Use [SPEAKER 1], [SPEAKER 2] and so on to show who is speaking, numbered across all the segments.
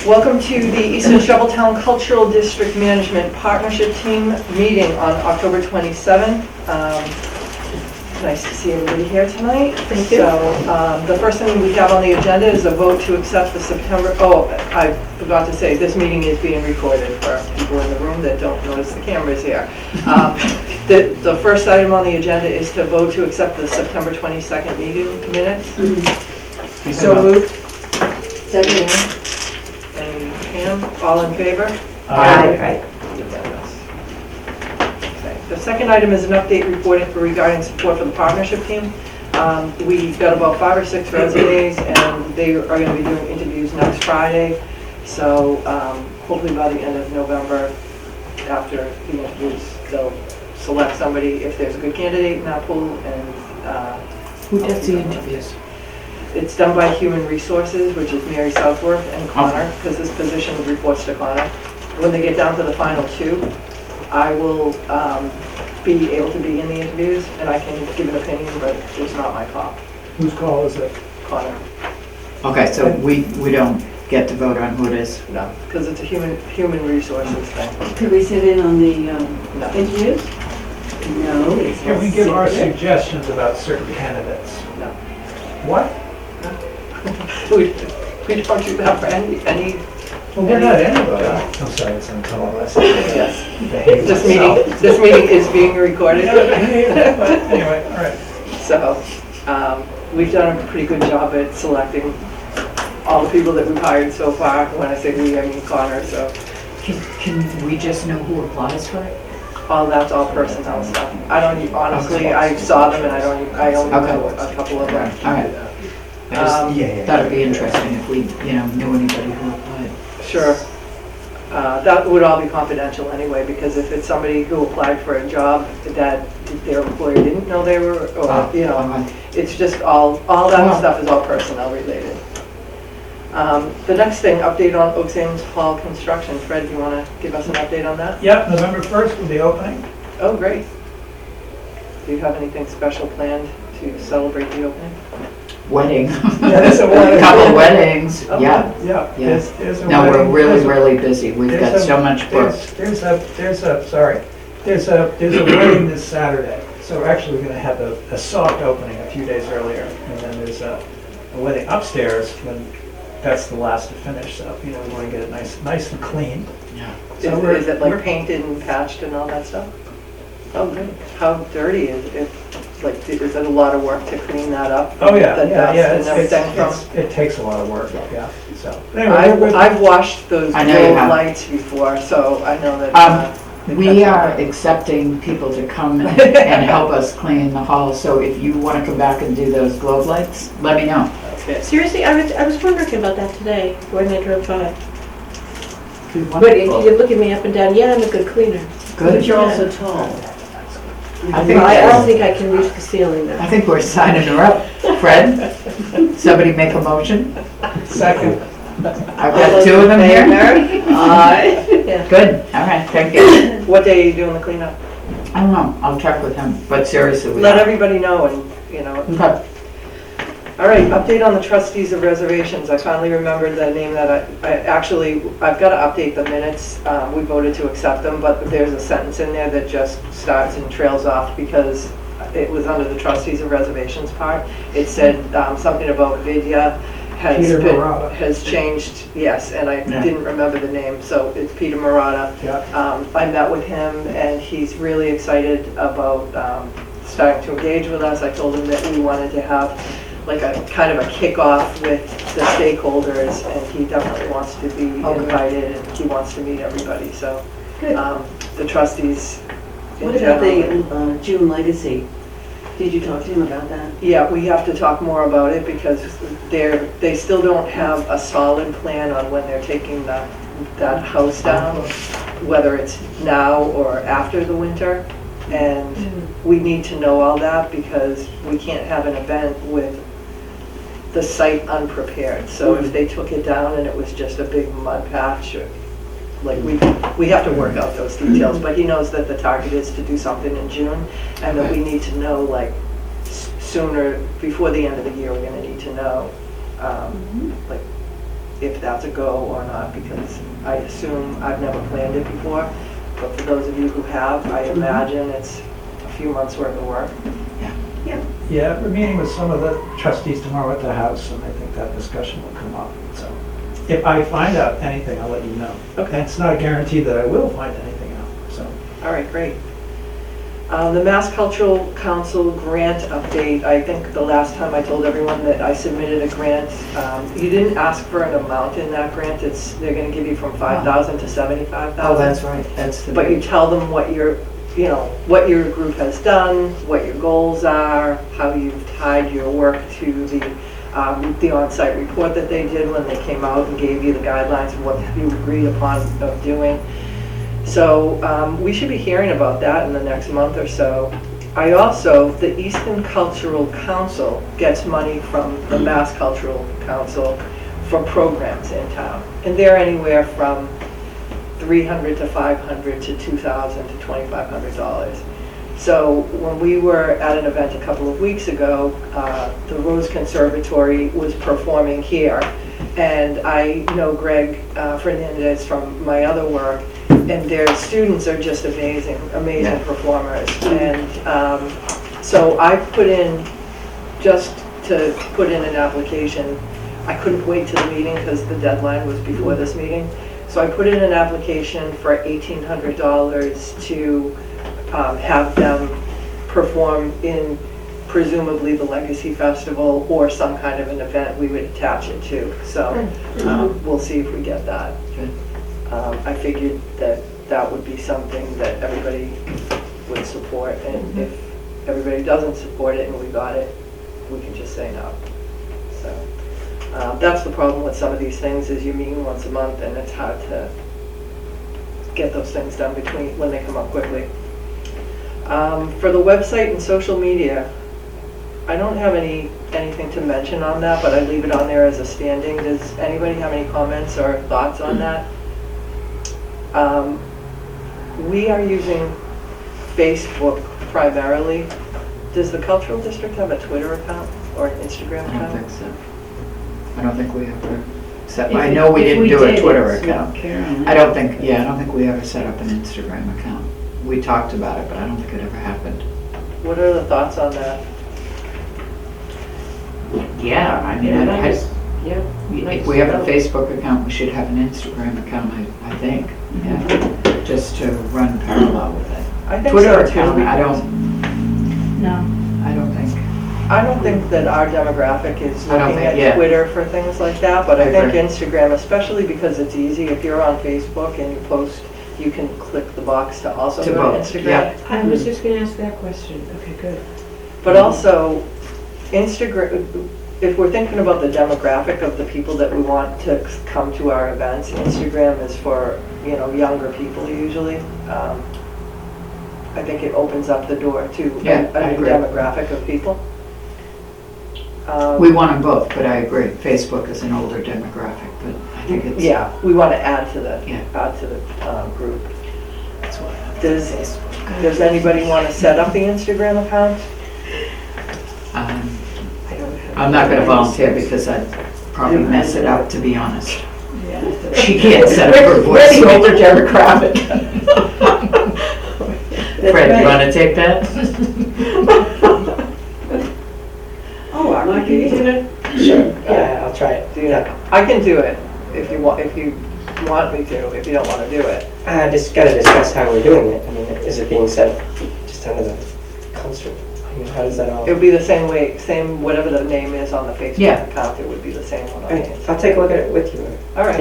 [SPEAKER 1] Welcome to the Easton Shoveltown Cultural District Management Partnership Team meeting on October 27th. Nice to see everybody here tonight.
[SPEAKER 2] Thank you.
[SPEAKER 1] So the first thing we have on the agenda is a vote to accept the September, I forgot to say, this meeting is being recorded for people in the room that don't notice the cameras here. The first item on the agenda is to vote to accept the September 22nd meeting minutes.
[SPEAKER 2] Mm-hmm.
[SPEAKER 1] So moved.
[SPEAKER 2] Second.
[SPEAKER 1] And Pam, all in favor?
[SPEAKER 2] Aye.
[SPEAKER 1] Unanimous. Okay. The second item is an update reporting regarding support for the partnership team. We've got about 5 or 6 resumes, and they are going to be doing interviews next Friday. So hopefully by the end of November, after the interviews, they'll select somebody if there's a good candidate in that pool. And
[SPEAKER 2] Who does the interviews?
[SPEAKER 1] it's done by Human Resources, which is Mary Southworth and Connor, because this position reports to Connor. When they get down to the final 2, I will be able to be in the interviews, and I can give an opinion, but it's not my call.
[SPEAKER 3] Whose call is it?
[SPEAKER 1] Connor.
[SPEAKER 4] Okay, so we don't get to vote on who it is?
[SPEAKER 1] No, because it's a human resources thing.
[SPEAKER 2] Could we sit in on the
[SPEAKER 1] No.
[SPEAKER 2] interviews? No.
[SPEAKER 3] Can we give our suggestions about certain candidates?
[SPEAKER 1] No.
[SPEAKER 3] What?
[SPEAKER 1] We don't do that for any,
[SPEAKER 3] Well, we're not anybody. I'm sorry, it's on television.
[SPEAKER 1] yes. This meeting is being recorded.
[SPEAKER 3] Anyway, all right.
[SPEAKER 1] So, we've done a pretty good job at selecting all the people that we've hired so far. When I say we, I mean Connor, so
[SPEAKER 4] Can we just know who applies for it?
[SPEAKER 1] that's all personnel stuff. I don't, honestly, I saw them and I only know a couple of them.
[SPEAKER 4] All right. I just thought it'd be interesting if we, knew anybody who applied.
[SPEAKER 1] Sure. That would all be confidential anyway, because if it's somebody who applied for a job that their employer didn't know they were, or,
[SPEAKER 4] Okay.
[SPEAKER 1] it's just all that stuff is all personnel related. The next thing, update on Oak Sands Hall construction. Fred, do you want to give us an update on that?
[SPEAKER 3] Yep, November 1st will be opening.
[SPEAKER 1] Oh, great. Do you have anything special planned to celebrate the opening?
[SPEAKER 4] Wedding.
[SPEAKER 3] Yeah, there's a wedding.
[SPEAKER 4] Couple weddings,
[SPEAKER 1] Oh,
[SPEAKER 4] yeah.
[SPEAKER 3] Yeah,
[SPEAKER 4] Yeah.
[SPEAKER 3] there's a
[SPEAKER 4] No, we're
[SPEAKER 3] wedding.
[SPEAKER 4] really busy. We've got so much booked.
[SPEAKER 3] There's a wedding this Saturday. So we're actually going to have a soft opening a few days earlier. And then there's a wedding upstairs when that's the last to finish. So, we want to get it nice and clean.
[SPEAKER 4] Yeah.
[SPEAKER 3] So
[SPEAKER 1] Is it like painted and patched and all that stuff? Oh, good. How dirty is it? Like, is it a lot of work to clean that up?
[SPEAKER 3] Oh, yeah,
[SPEAKER 1] The
[SPEAKER 3] yeah.
[SPEAKER 1] dust and everything
[SPEAKER 3] It takes a lot of work, yeah. So,
[SPEAKER 1] from?
[SPEAKER 3] anyway,
[SPEAKER 1] I've washed those
[SPEAKER 4] I know you
[SPEAKER 1] gold
[SPEAKER 4] have.
[SPEAKER 1] lights before, so I know that.
[SPEAKER 4] We are accepting people to come and help us clean the hall, so if you want to come back and do those globe lights, let me know.
[SPEAKER 1] Okay.
[SPEAKER 5] Seriously, I was wondering about that today when I drove by.
[SPEAKER 4] Be
[SPEAKER 5] But if
[SPEAKER 4] wonderful.
[SPEAKER 5] you're looking me up and down, yeah, I'm a good cleaner.
[SPEAKER 4] Good.
[SPEAKER 2] But you're also tall.
[SPEAKER 4] I think
[SPEAKER 5] I don't think I can reach the ceiling
[SPEAKER 4] I
[SPEAKER 5] though.
[SPEAKER 4] think we're signing her up. Fred, somebody make a motion.
[SPEAKER 3] second.
[SPEAKER 4] I've got 2 of them here.
[SPEAKER 5] Yeah.
[SPEAKER 4] Good, all right, thank you.
[SPEAKER 1] What day are you doing the cleanup?
[SPEAKER 4] I don't know, I'll check with him, but seriously, we
[SPEAKER 1] Let
[SPEAKER 4] are.
[SPEAKER 1] everybody know and,
[SPEAKER 4] Okay.
[SPEAKER 1] All right, update on the trustees of reservations. I finally remembered the name that I've got to update the minutes. We voted to accept them, but there's a sentence in there that just starts and trails off because it was under the trustees of reservations part. It said something about Vidya
[SPEAKER 3] Peter Murata.
[SPEAKER 1] has changed, yes, and I
[SPEAKER 4] Yeah.
[SPEAKER 1] didn't remember the name, so it's Peter Murata.
[SPEAKER 3] Yeah.
[SPEAKER 1] I met with him and he's really excited about starting to engage with us. I told him that we wanted to have like a kind of a kickoff with the stakeholders, and he definitely wants to be invited and he wants to meet everybody. So
[SPEAKER 2] Good.
[SPEAKER 1] the trustees in
[SPEAKER 2] What about
[SPEAKER 1] general.
[SPEAKER 2] the June legacy? Did you talk to him about that?
[SPEAKER 1] Yeah, we have to talk more about it because they still don't have a solid plan on when they're taking that house down, whether it's now or after the winter. And we need to know all that because we can't have an event with the site unprepared. So if they took it down and it was just a big mud patch, like we have to work out those details. But he knows that the target is to do something in June, and that we need to know like sooner, before the end of the year, we're gonna need to know like if that's a go or not, because I assume, I've never planned it before, but for those of you who have, I imagine it's a few months' worth of work.
[SPEAKER 3] Yeah, we're meeting with some of the trustees tomorrow at the house, and I think that discussion will come up. So if I find out anything, I'll let you know.
[SPEAKER 1] Okay.
[SPEAKER 3] It's not a guarantee that I will find anything out, so.
[SPEAKER 1] All right, great. The Mass Cultural Council grant update, I think the last time I told everyone that I submitted a grant. You didn't ask for an amount in that grant. They're gonna give you from $5,000 to $75,000.
[SPEAKER 4] Oh, that's right, that's the.
[SPEAKER 1] But you tell them what what your group has done, what your goals are, how you've tied your work to the on-site report that they did when they came out and gave you the guidelines of what you agreed upon of doing. So we should be hearing about that in the next month or so. The Easton Cultural Council gets money from the Mass Cultural Council for programs in town. And they're anywhere from $300 to $500 to $2,000 to $2,500. So when we were at an event a couple of weeks ago, the Rose Conservatory was performing here. And I know Greg Fernandez from my other work, and their students are just amazing performers. And so I put in, just to put in an application, I couldn't wait till the meeting because the deadline was before this meeting. So I put in an application for $1,800 to have them perform in presumably the Legacy Festival or some kind of an event we would attach it to. So we'll see if we get that. I figured that would be something that everybody would support, and if everybody doesn't support it and we got it, we can just say no. So that's the problem with some of these things, is you meet once a month and it's hard to get those things done between when they come up quickly. For the website and social media, I don't have anything to mention on that, but I leave it on there as a standing. Does anybody have any comments or thoughts on that? We are using Facebook primarily. Does the Cultural District have a Twitter account or an Instagram
[SPEAKER 4] I don't
[SPEAKER 1] account?
[SPEAKER 4] think so. I don't think we ever, I know we didn't do a Twitter account. I don't think we ever set up an Instagram account. We talked about it, but I don't think it ever happened.
[SPEAKER 1] What are the thoughts on that?
[SPEAKER 4] Yeah, I mean, if we have a Facebook account, we should have an Instagram account, I think. Yeah, just to run parallel with it.
[SPEAKER 1] I think
[SPEAKER 4] Twitter
[SPEAKER 1] so too,
[SPEAKER 4] account, I
[SPEAKER 1] because
[SPEAKER 4] don't think.
[SPEAKER 1] that our demographic is
[SPEAKER 4] I don't
[SPEAKER 1] looking
[SPEAKER 4] think-
[SPEAKER 1] at
[SPEAKER 4] yeah.
[SPEAKER 1] Twitter for things like that, but
[SPEAKER 4] I
[SPEAKER 1] I think
[SPEAKER 4] agree.
[SPEAKER 1] Instagram, especially because it's easy, if you're on Facebook and you post, you can click the box to also
[SPEAKER 4] To
[SPEAKER 1] go to
[SPEAKER 4] both,
[SPEAKER 1] Instagram.
[SPEAKER 4] yeah.
[SPEAKER 5] I was just gonna ask that question. Okay, good.
[SPEAKER 1] But also, Instagram, if we're thinking about the demographic of the people that we want to come to our events, Instagram is for, younger people usually. I think it opens up the door to
[SPEAKER 4] Yeah, I
[SPEAKER 1] a new
[SPEAKER 4] agree.
[SPEAKER 1] demographic of people.
[SPEAKER 4] We want them both, but I agree. Facebook is an older demographic, but I think it's.
[SPEAKER 1] Yeah, we want to add to the
[SPEAKER 4] Yeah.
[SPEAKER 1] group.
[SPEAKER 4] That's why.
[SPEAKER 1] Does anybody want to set up the Instagram account?
[SPEAKER 4] I'm not gonna volunteer because I'd probably mess it up, to be honest. She can't set up her voice.
[SPEAKER 1] We're the older demographic.
[SPEAKER 4] Fred, you wanna take that?
[SPEAKER 1] Oh, I'm not
[SPEAKER 6] Sure, I'll try it.
[SPEAKER 1] I can do it if you want me to. If you don't want to do it,
[SPEAKER 6] I just gotta discuss how we're doing it. I mean, is it being set just under the culture? I mean, how does that all?
[SPEAKER 1] it would be the same whatever the name is on the Facebook
[SPEAKER 4] Yeah.
[SPEAKER 1] account. It would be the same one on
[SPEAKER 6] I
[SPEAKER 1] the
[SPEAKER 6] mean,
[SPEAKER 1] Instagram.
[SPEAKER 6] I'll take a look at it with you.
[SPEAKER 1] All right.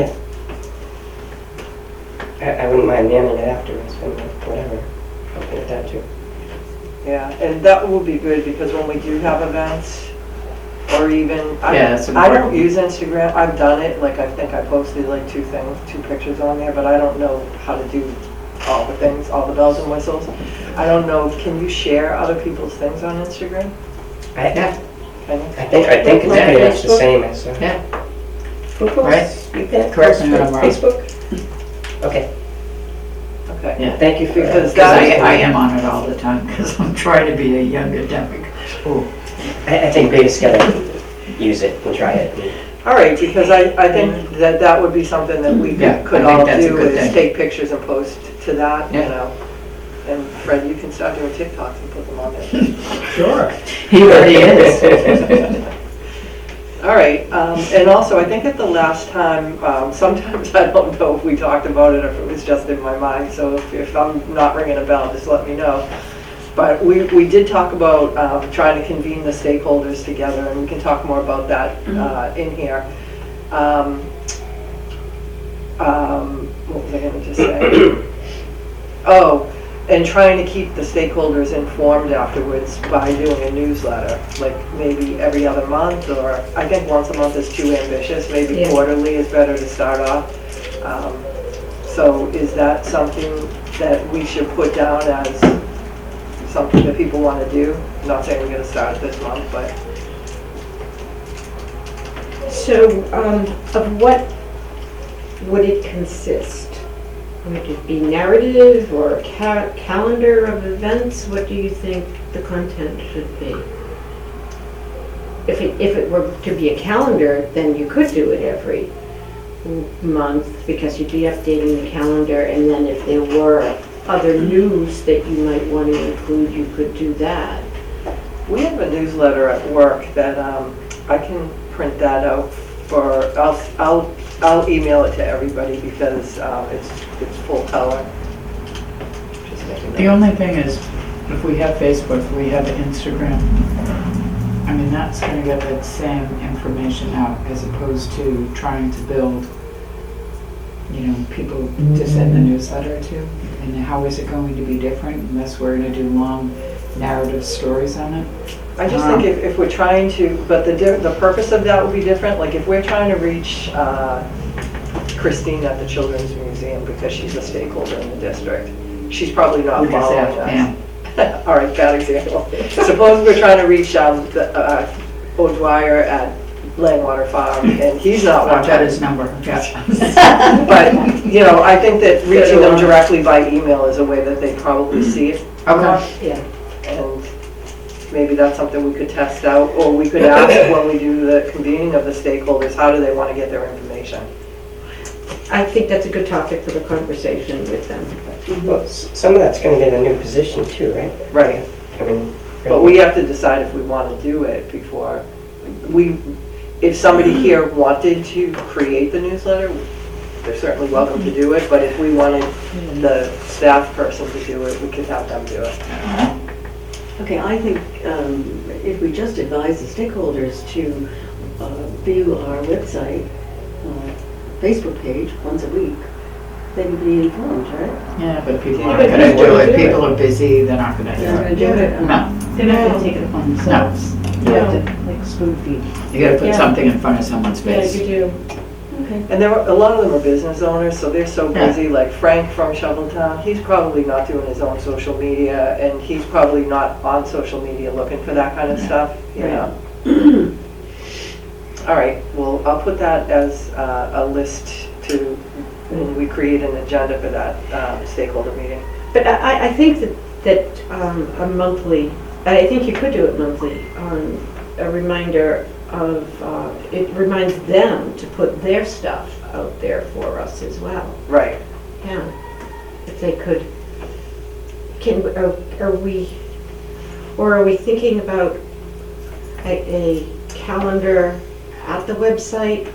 [SPEAKER 6] Yeah. I wouldn't mind manning it afterwards, but whatever. Looking at that too.
[SPEAKER 1] Yeah, and that will be good because when we do have events, or even
[SPEAKER 4] Yeah, that's
[SPEAKER 1] I don't
[SPEAKER 4] important.
[SPEAKER 1] use Instagram. I've done it. Like I think I posted like two pictures on there, but I don't know how to do all the things, all the bells and whistles. I don't know. Can you share other people's things on Instagram?
[SPEAKER 4] Yeah.
[SPEAKER 1] Can you?
[SPEAKER 6] I think it's pretty much the same as.
[SPEAKER 4] Yeah.
[SPEAKER 6] Who posts?
[SPEAKER 4] Right.
[SPEAKER 6] You can't
[SPEAKER 4] Correct
[SPEAKER 6] post
[SPEAKER 4] me when
[SPEAKER 6] for
[SPEAKER 4] I'm wrong.
[SPEAKER 6] Facebook? Okay.
[SPEAKER 1] Okay.
[SPEAKER 4] Yeah.
[SPEAKER 6] Thank you for
[SPEAKER 1] Because
[SPEAKER 4] Because
[SPEAKER 1] that
[SPEAKER 4] I am on it all the time, because I'm trying to be a younger demographic.
[SPEAKER 6] I think we just gotta use it and try it.
[SPEAKER 1] All right, because I think that that would be something that we
[SPEAKER 4] Yeah,
[SPEAKER 1] could
[SPEAKER 4] I think
[SPEAKER 1] all
[SPEAKER 4] that's a
[SPEAKER 1] do,
[SPEAKER 4] good
[SPEAKER 1] is
[SPEAKER 4] thing.
[SPEAKER 1] take pictures and post to that, you
[SPEAKER 4] Yeah.
[SPEAKER 1] know? And Fred, you can start doing TikToks and put them on there.
[SPEAKER 3] Sure.
[SPEAKER 4] He already is.
[SPEAKER 1] All right, and also, I think at the last time, sometimes I don't know if we talked about it or if it was just in my mind, so if I'm not ringing a bell, just let me know. But we did talk about trying to convene the stakeholders together, and we can talk more about that in here. What was I gonna just say? Oh, and trying to keep the stakeholders informed afterwards by doing a newsletter, like maybe every other month, or I think once a month is too ambitious, maybe
[SPEAKER 5] Yeah.
[SPEAKER 1] quarterly is better to start off. So is that something that we should put down as something that people want to do? I'm not saying we're going to start it this month, but
[SPEAKER 7] So, of what would it consist? Would it be narrative or a calendar of events? What do you think the content should be? If it were to be a calendar, then you could do it every month because you'd be updating the calendar, and then if there were other news that you might want to include, you could do that.
[SPEAKER 1] we have a newsletter at work that I can print that out for, I'll email it to everybody because it's full color. Just making
[SPEAKER 4] The
[SPEAKER 1] note.
[SPEAKER 4] only thing is, if we have Facebook, we have Instagram, I mean, that's gonna get that same information out as opposed to trying to build, you know, people to send the newsletter to. And how is it going to be different unless we're gonna do long narrative stories on it?
[SPEAKER 1] I just think if we're trying to, but the purpose of that would be different, like if we're trying to reach Christine at the Children's Museum because she's a stakeholder in the district, she's probably not
[SPEAKER 4] Look at
[SPEAKER 1] following
[SPEAKER 4] that,
[SPEAKER 1] us. All right, bad example. Suppose we're trying to reach O'Dwyer at Langwater Farm and he's not
[SPEAKER 4] I've got
[SPEAKER 1] watching.
[SPEAKER 4] his number, yeah.
[SPEAKER 1] But, you know, I think that reaching them directly by email is a way that they probably see it.
[SPEAKER 4] Okay.
[SPEAKER 7] Yeah.
[SPEAKER 1] And maybe that's something we could test out, or we could ask when we do the convening of the stakeholders, how do they want to get their information?
[SPEAKER 7] I think that's a good topic for the conversation with them.
[SPEAKER 6] Well, some of that's gonna be the new position too, right?
[SPEAKER 1] Right.
[SPEAKER 6] I mean.
[SPEAKER 1] But we have to decide if we want to do it before, if somebody here wanted to create the newsletter, they're certainly welcome to do it, but if we wanted the staff person to do it, we could have them do it.
[SPEAKER 2] Okay, I think if we just advise the stakeholders to view our website, Facebook page once a week, they would be informed, right?
[SPEAKER 4] Yeah, but people
[SPEAKER 5] Yeah,
[SPEAKER 4] aren't
[SPEAKER 5] but
[SPEAKER 4] gonna
[SPEAKER 5] people
[SPEAKER 4] do
[SPEAKER 5] will
[SPEAKER 4] it,
[SPEAKER 5] do it.
[SPEAKER 4] people are busy, they're not gonna do
[SPEAKER 2] They're not
[SPEAKER 4] it.
[SPEAKER 2] gonna do it.
[SPEAKER 4] No,
[SPEAKER 5] They're not gonna take it upon themselves.
[SPEAKER 2] You have to, like, spoon feed.
[SPEAKER 4] you gotta put
[SPEAKER 5] Yeah.
[SPEAKER 4] something in front of someone's
[SPEAKER 5] Yeah,
[SPEAKER 4] face.
[SPEAKER 5] you do.
[SPEAKER 2] Okay.
[SPEAKER 1] And a lot of them are business owners, so they're so
[SPEAKER 4] Yeah.
[SPEAKER 1] busy, like Frank from Shoveltown, he's probably not doing his own social media, and he's probably not on social media looking for that kind of stuff, you know? All right, well, I'll put that as a list to, when we create an agenda for that stakeholder meeting.
[SPEAKER 7] But I think that a monthly, I think you could do it monthly, a reminder of, it reminds them to put their stuff out there for us as well.
[SPEAKER 1] Right.
[SPEAKER 7] Yeah, if they could, are we thinking about a calendar at the website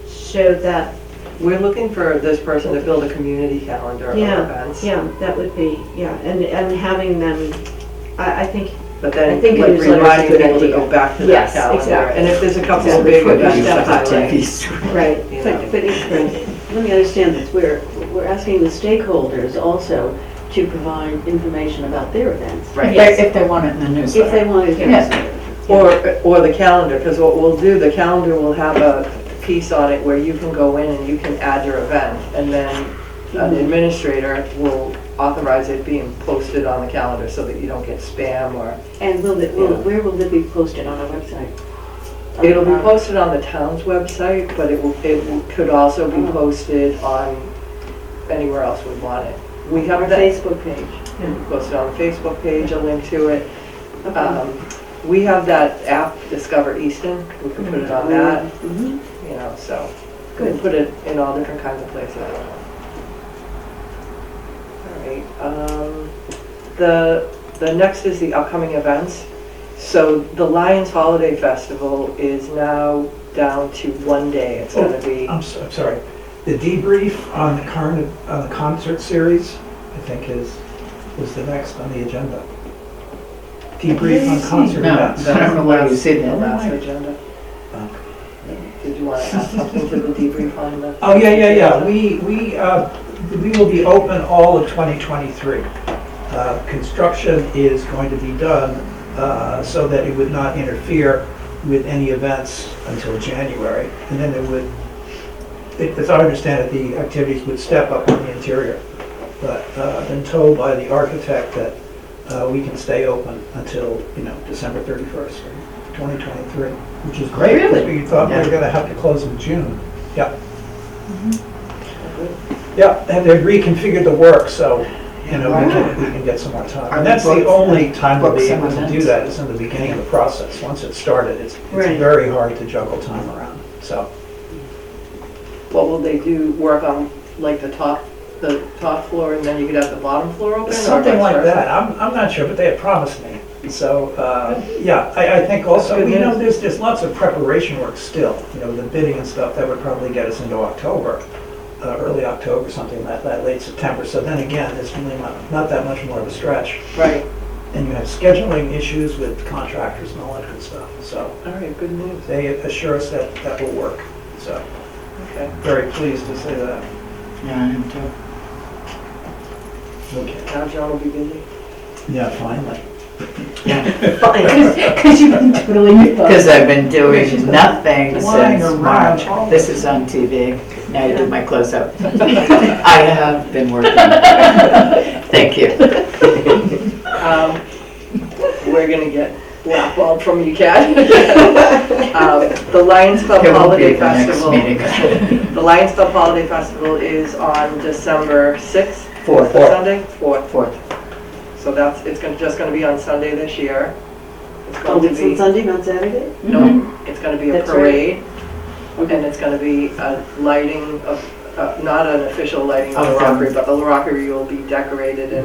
[SPEAKER 7] so that,
[SPEAKER 1] We're looking for this person to build a community calendar of
[SPEAKER 7] yeah,
[SPEAKER 1] events.
[SPEAKER 7] yeah, that would be, yeah, and having them, I think,
[SPEAKER 1] But then,
[SPEAKER 7] I think a
[SPEAKER 1] like,
[SPEAKER 7] newsletter's a
[SPEAKER 1] reminding
[SPEAKER 7] good
[SPEAKER 1] people to
[SPEAKER 7] idea.
[SPEAKER 1] go back to that
[SPEAKER 7] Yes,
[SPEAKER 1] calendar.
[SPEAKER 7] exactly.
[SPEAKER 1] And if there's a couple of
[SPEAKER 7] Exactly.
[SPEAKER 1] big
[SPEAKER 7] Put
[SPEAKER 1] events
[SPEAKER 7] stuff
[SPEAKER 1] to
[SPEAKER 7] out there.
[SPEAKER 1] highlight,
[SPEAKER 7] right,
[SPEAKER 1] you know.
[SPEAKER 2] But let me understand this, we're asking the stakeholders also to provide information about their events.
[SPEAKER 1] Right.
[SPEAKER 4] If they want it in the
[SPEAKER 2] If they
[SPEAKER 4] newsletter.
[SPEAKER 2] want to get
[SPEAKER 4] Yeah.
[SPEAKER 1] Or the calendar, because what we'll do, the calendar will have a piece on it where you can go in and you can add your event, and then an administrator will authorize it being posted on the calendar so that you don't get spam or,
[SPEAKER 2] And where will it be posted on our website?
[SPEAKER 1] it'll be posted on the town's website, but it could also be posted on anywhere else we want it. We
[SPEAKER 2] Our
[SPEAKER 1] have that
[SPEAKER 2] Facebook page.
[SPEAKER 1] posted on the Facebook page, a link to it.
[SPEAKER 2] Okay.
[SPEAKER 1] We have that app, Discover Easton, we can put it on that.
[SPEAKER 2] Mhm.
[SPEAKER 1] You so we can put it in all different kinds of places. All right, the next is the upcoming events. So the Lions Holiday Festival is now down to one day. It's gonna be,
[SPEAKER 3] I'm sorry. The debrief on the concert series, I think was the next on the agenda. Debrief on concert
[SPEAKER 4] No,
[SPEAKER 3] events.
[SPEAKER 4] I don't know why you said
[SPEAKER 1] the
[SPEAKER 4] that.
[SPEAKER 1] last agenda. Did you want to add something to the debrief on the?
[SPEAKER 3] Oh, yeah. We will be open all of 2023. Construction is going to be done so that it would not interfere with any events until January. And then as I understand it, the activities would step up on the interior. But I've been told by the architect that we can stay open until, December 31st, 2023, which is great.
[SPEAKER 4] Really?
[SPEAKER 3] We thought we were going to have to close in June. Yeah. Yeah, and they've reconfigured the work, so, we can get some more time. And that's the only time we'll be able to do that, is in the beginning of the process. Once it's started, it's
[SPEAKER 2] Right.
[SPEAKER 3] very hard to juggle time around, so.
[SPEAKER 1] What will they do, work on like the top floor and then you could have the bottom floor open? or
[SPEAKER 3] Something
[SPEAKER 1] vice
[SPEAKER 3] like
[SPEAKER 1] versa?
[SPEAKER 3] that. I'm not sure, but they have promised me. So, I think also,
[SPEAKER 1] That's good news.
[SPEAKER 3] there's lots of preparation work still. The bidding and stuff, that would probably get us into October, early October, something like that, late September. So then again, it's really not that much more of a stretch.
[SPEAKER 1] Right,
[SPEAKER 3] And you have scheduling issues with contractors and all that good stuff. So
[SPEAKER 1] all right, good news,
[SPEAKER 3] they assure us that that will work. So
[SPEAKER 1] okay.
[SPEAKER 3] very pleased to say that.
[SPEAKER 4] Yeah, I am too.
[SPEAKER 3] Okay.
[SPEAKER 1] Now John will be busy.
[SPEAKER 3] Yeah, finally.
[SPEAKER 2] Because you've been twiddling your thumbs.
[SPEAKER 4] Because I've been doing nothing
[SPEAKER 3] Flying
[SPEAKER 4] since
[SPEAKER 3] around
[SPEAKER 4] March.
[SPEAKER 3] all
[SPEAKER 4] This is on TV. Now you do my close-up. I have been working. Thank you.
[SPEAKER 1] We're gonna get blackballed from UCAD. The Lions Club
[SPEAKER 4] It won't be
[SPEAKER 1] Holiday
[SPEAKER 4] at the next
[SPEAKER 1] Festival.
[SPEAKER 4] meeting.
[SPEAKER 1] The Lions Club Holiday Festival is on December 6th.
[SPEAKER 4] Fourth.
[SPEAKER 1] Sunday? 4th.
[SPEAKER 4] Fourth.
[SPEAKER 1] So it's just gonna be on Sunday this year. It's
[SPEAKER 2] Oh,
[SPEAKER 1] going to
[SPEAKER 2] it's on
[SPEAKER 1] be,
[SPEAKER 2] Sunday, not Saturday?
[SPEAKER 1] no, it's gonna be a
[SPEAKER 2] That's right.
[SPEAKER 1] parade.
[SPEAKER 2] Okay.
[SPEAKER 1] And it's gonna be a lighting of, not an official lighting of the
[SPEAKER 4] Okay.
[SPEAKER 1] Rockery, but the Rockery will be decorated in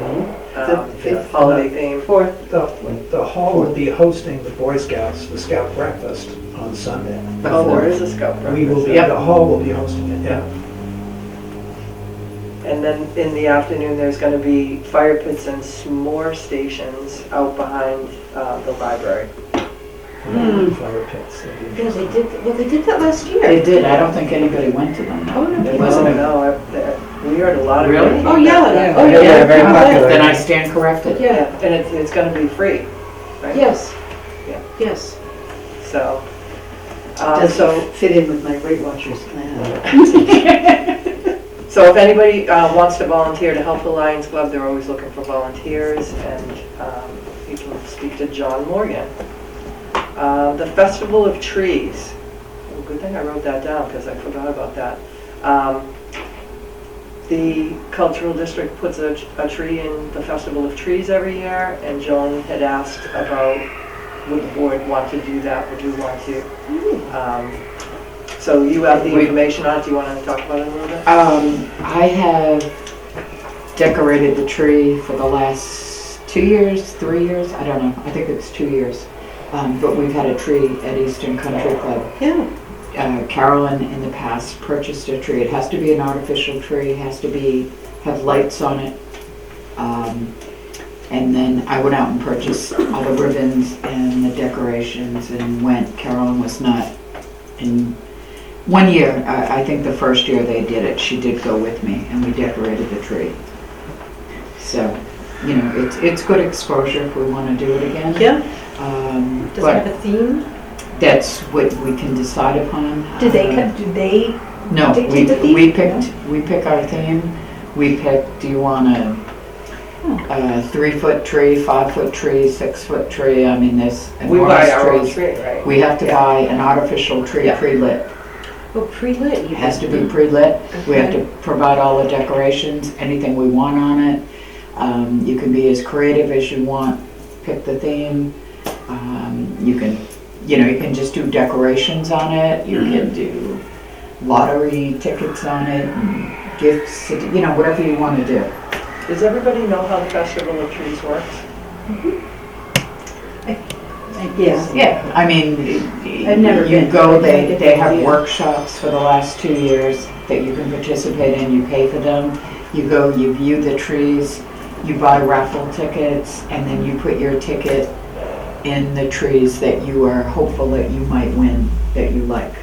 [SPEAKER 2] The fifth.
[SPEAKER 1] holiday theme.
[SPEAKER 2] Fourth.
[SPEAKER 3] The hall would be hosting the Boy Scouts, the Scout Breakfast on Sunday.
[SPEAKER 1] Oh, there is a scout
[SPEAKER 3] We will
[SPEAKER 1] breakfast.
[SPEAKER 3] be,
[SPEAKER 4] Yep.
[SPEAKER 3] the hall will be hosting it, yeah.
[SPEAKER 1] And then in the afternoon, there's gonna be fire pits and s'more stations out behind the library.
[SPEAKER 3] Flower pits.
[SPEAKER 2] Yeah, they did that last year.
[SPEAKER 4] They did. I don't think anybody went to them.
[SPEAKER 2] Oh, no.
[SPEAKER 4] There
[SPEAKER 1] Oh,
[SPEAKER 4] wasn't a...
[SPEAKER 1] no, we heard a lot of.
[SPEAKER 4] Really?
[SPEAKER 1] good
[SPEAKER 2] Oh,
[SPEAKER 1] feedback.
[SPEAKER 2] yeah. Oh,
[SPEAKER 4] Yeah,
[SPEAKER 2] yeah.
[SPEAKER 6] very
[SPEAKER 2] Oh,
[SPEAKER 6] popular.
[SPEAKER 4] Then I stand corrected.
[SPEAKER 2] Yeah,
[SPEAKER 1] And it's gonna be free, right?
[SPEAKER 2] yes.
[SPEAKER 1] Yeah.
[SPEAKER 2] Yes.
[SPEAKER 1] So,
[SPEAKER 2] Does
[SPEAKER 1] so
[SPEAKER 2] fit in with my Weight Watchers plan.
[SPEAKER 1] So if anybody wants to volunteer to help the Lions Club, they're always looking for volunteers, and you can speak to John Morgan. The Festival of Trees. Oh, good thing I wrote that down because I forgot about that. The Cultural District puts a tree in the Festival of Trees every year, and Joan had asked about would the board want to do that, would you want to? So you have the information on it, do you want to talk about it a little bit?
[SPEAKER 4] I have decorated the tree for the last 2 years, 3 years, I don't know, I think it's 2 years. But we've had a tree at Easton Country Club.
[SPEAKER 2] Yeah.
[SPEAKER 4] Carolyn in the past purchased a tree. It has to be an artificial tree, has to have lights on it. And then I went out and purchased all the ribbons and the decorations and went. Carolyn was not in 1 year, I think the first year they did it, she did go with me and we decorated the tree. So, it's good exposure if we want to do it again.
[SPEAKER 2] Yeah.
[SPEAKER 5] Does it
[SPEAKER 4] But
[SPEAKER 5] have a theme?
[SPEAKER 4] that's what we can decide upon.
[SPEAKER 5] Do they
[SPEAKER 4] No,
[SPEAKER 5] dictate the theme?
[SPEAKER 4] we pick our theme. We pick, do you want a 3-foot tree, 5-foot tree, 6-foot tree? I mean, there's
[SPEAKER 1] We buy
[SPEAKER 4] enormous
[SPEAKER 1] our own
[SPEAKER 4] trees.
[SPEAKER 1] tree, right?
[SPEAKER 4] We have to
[SPEAKER 1] Yeah.
[SPEAKER 4] buy an artificial tree
[SPEAKER 1] Yeah.
[SPEAKER 4] pre-lit.
[SPEAKER 5] Oh, pre-lit.
[SPEAKER 4] It has to be pre-lit. We have to provide all the decorations, anything we want on it. You can be as creative as you want, pick the theme. You can just do decorations on it. You can do lottery tickets on it, and gifts, whatever you want to do.
[SPEAKER 1] Does everybody know how the Festival of Trees works?
[SPEAKER 2] Yes.
[SPEAKER 4] Yeah, I mean,
[SPEAKER 2] I've never
[SPEAKER 4] you
[SPEAKER 2] been,
[SPEAKER 4] go,
[SPEAKER 2] but I get the
[SPEAKER 4] they have
[SPEAKER 2] idea.
[SPEAKER 4] workshops for the last 2 years that you can participate in, you pay for them. You go, you view the trees, you buy raffle tickets, and then you put your ticket in the trees that you are hopeful that you might win, that you like.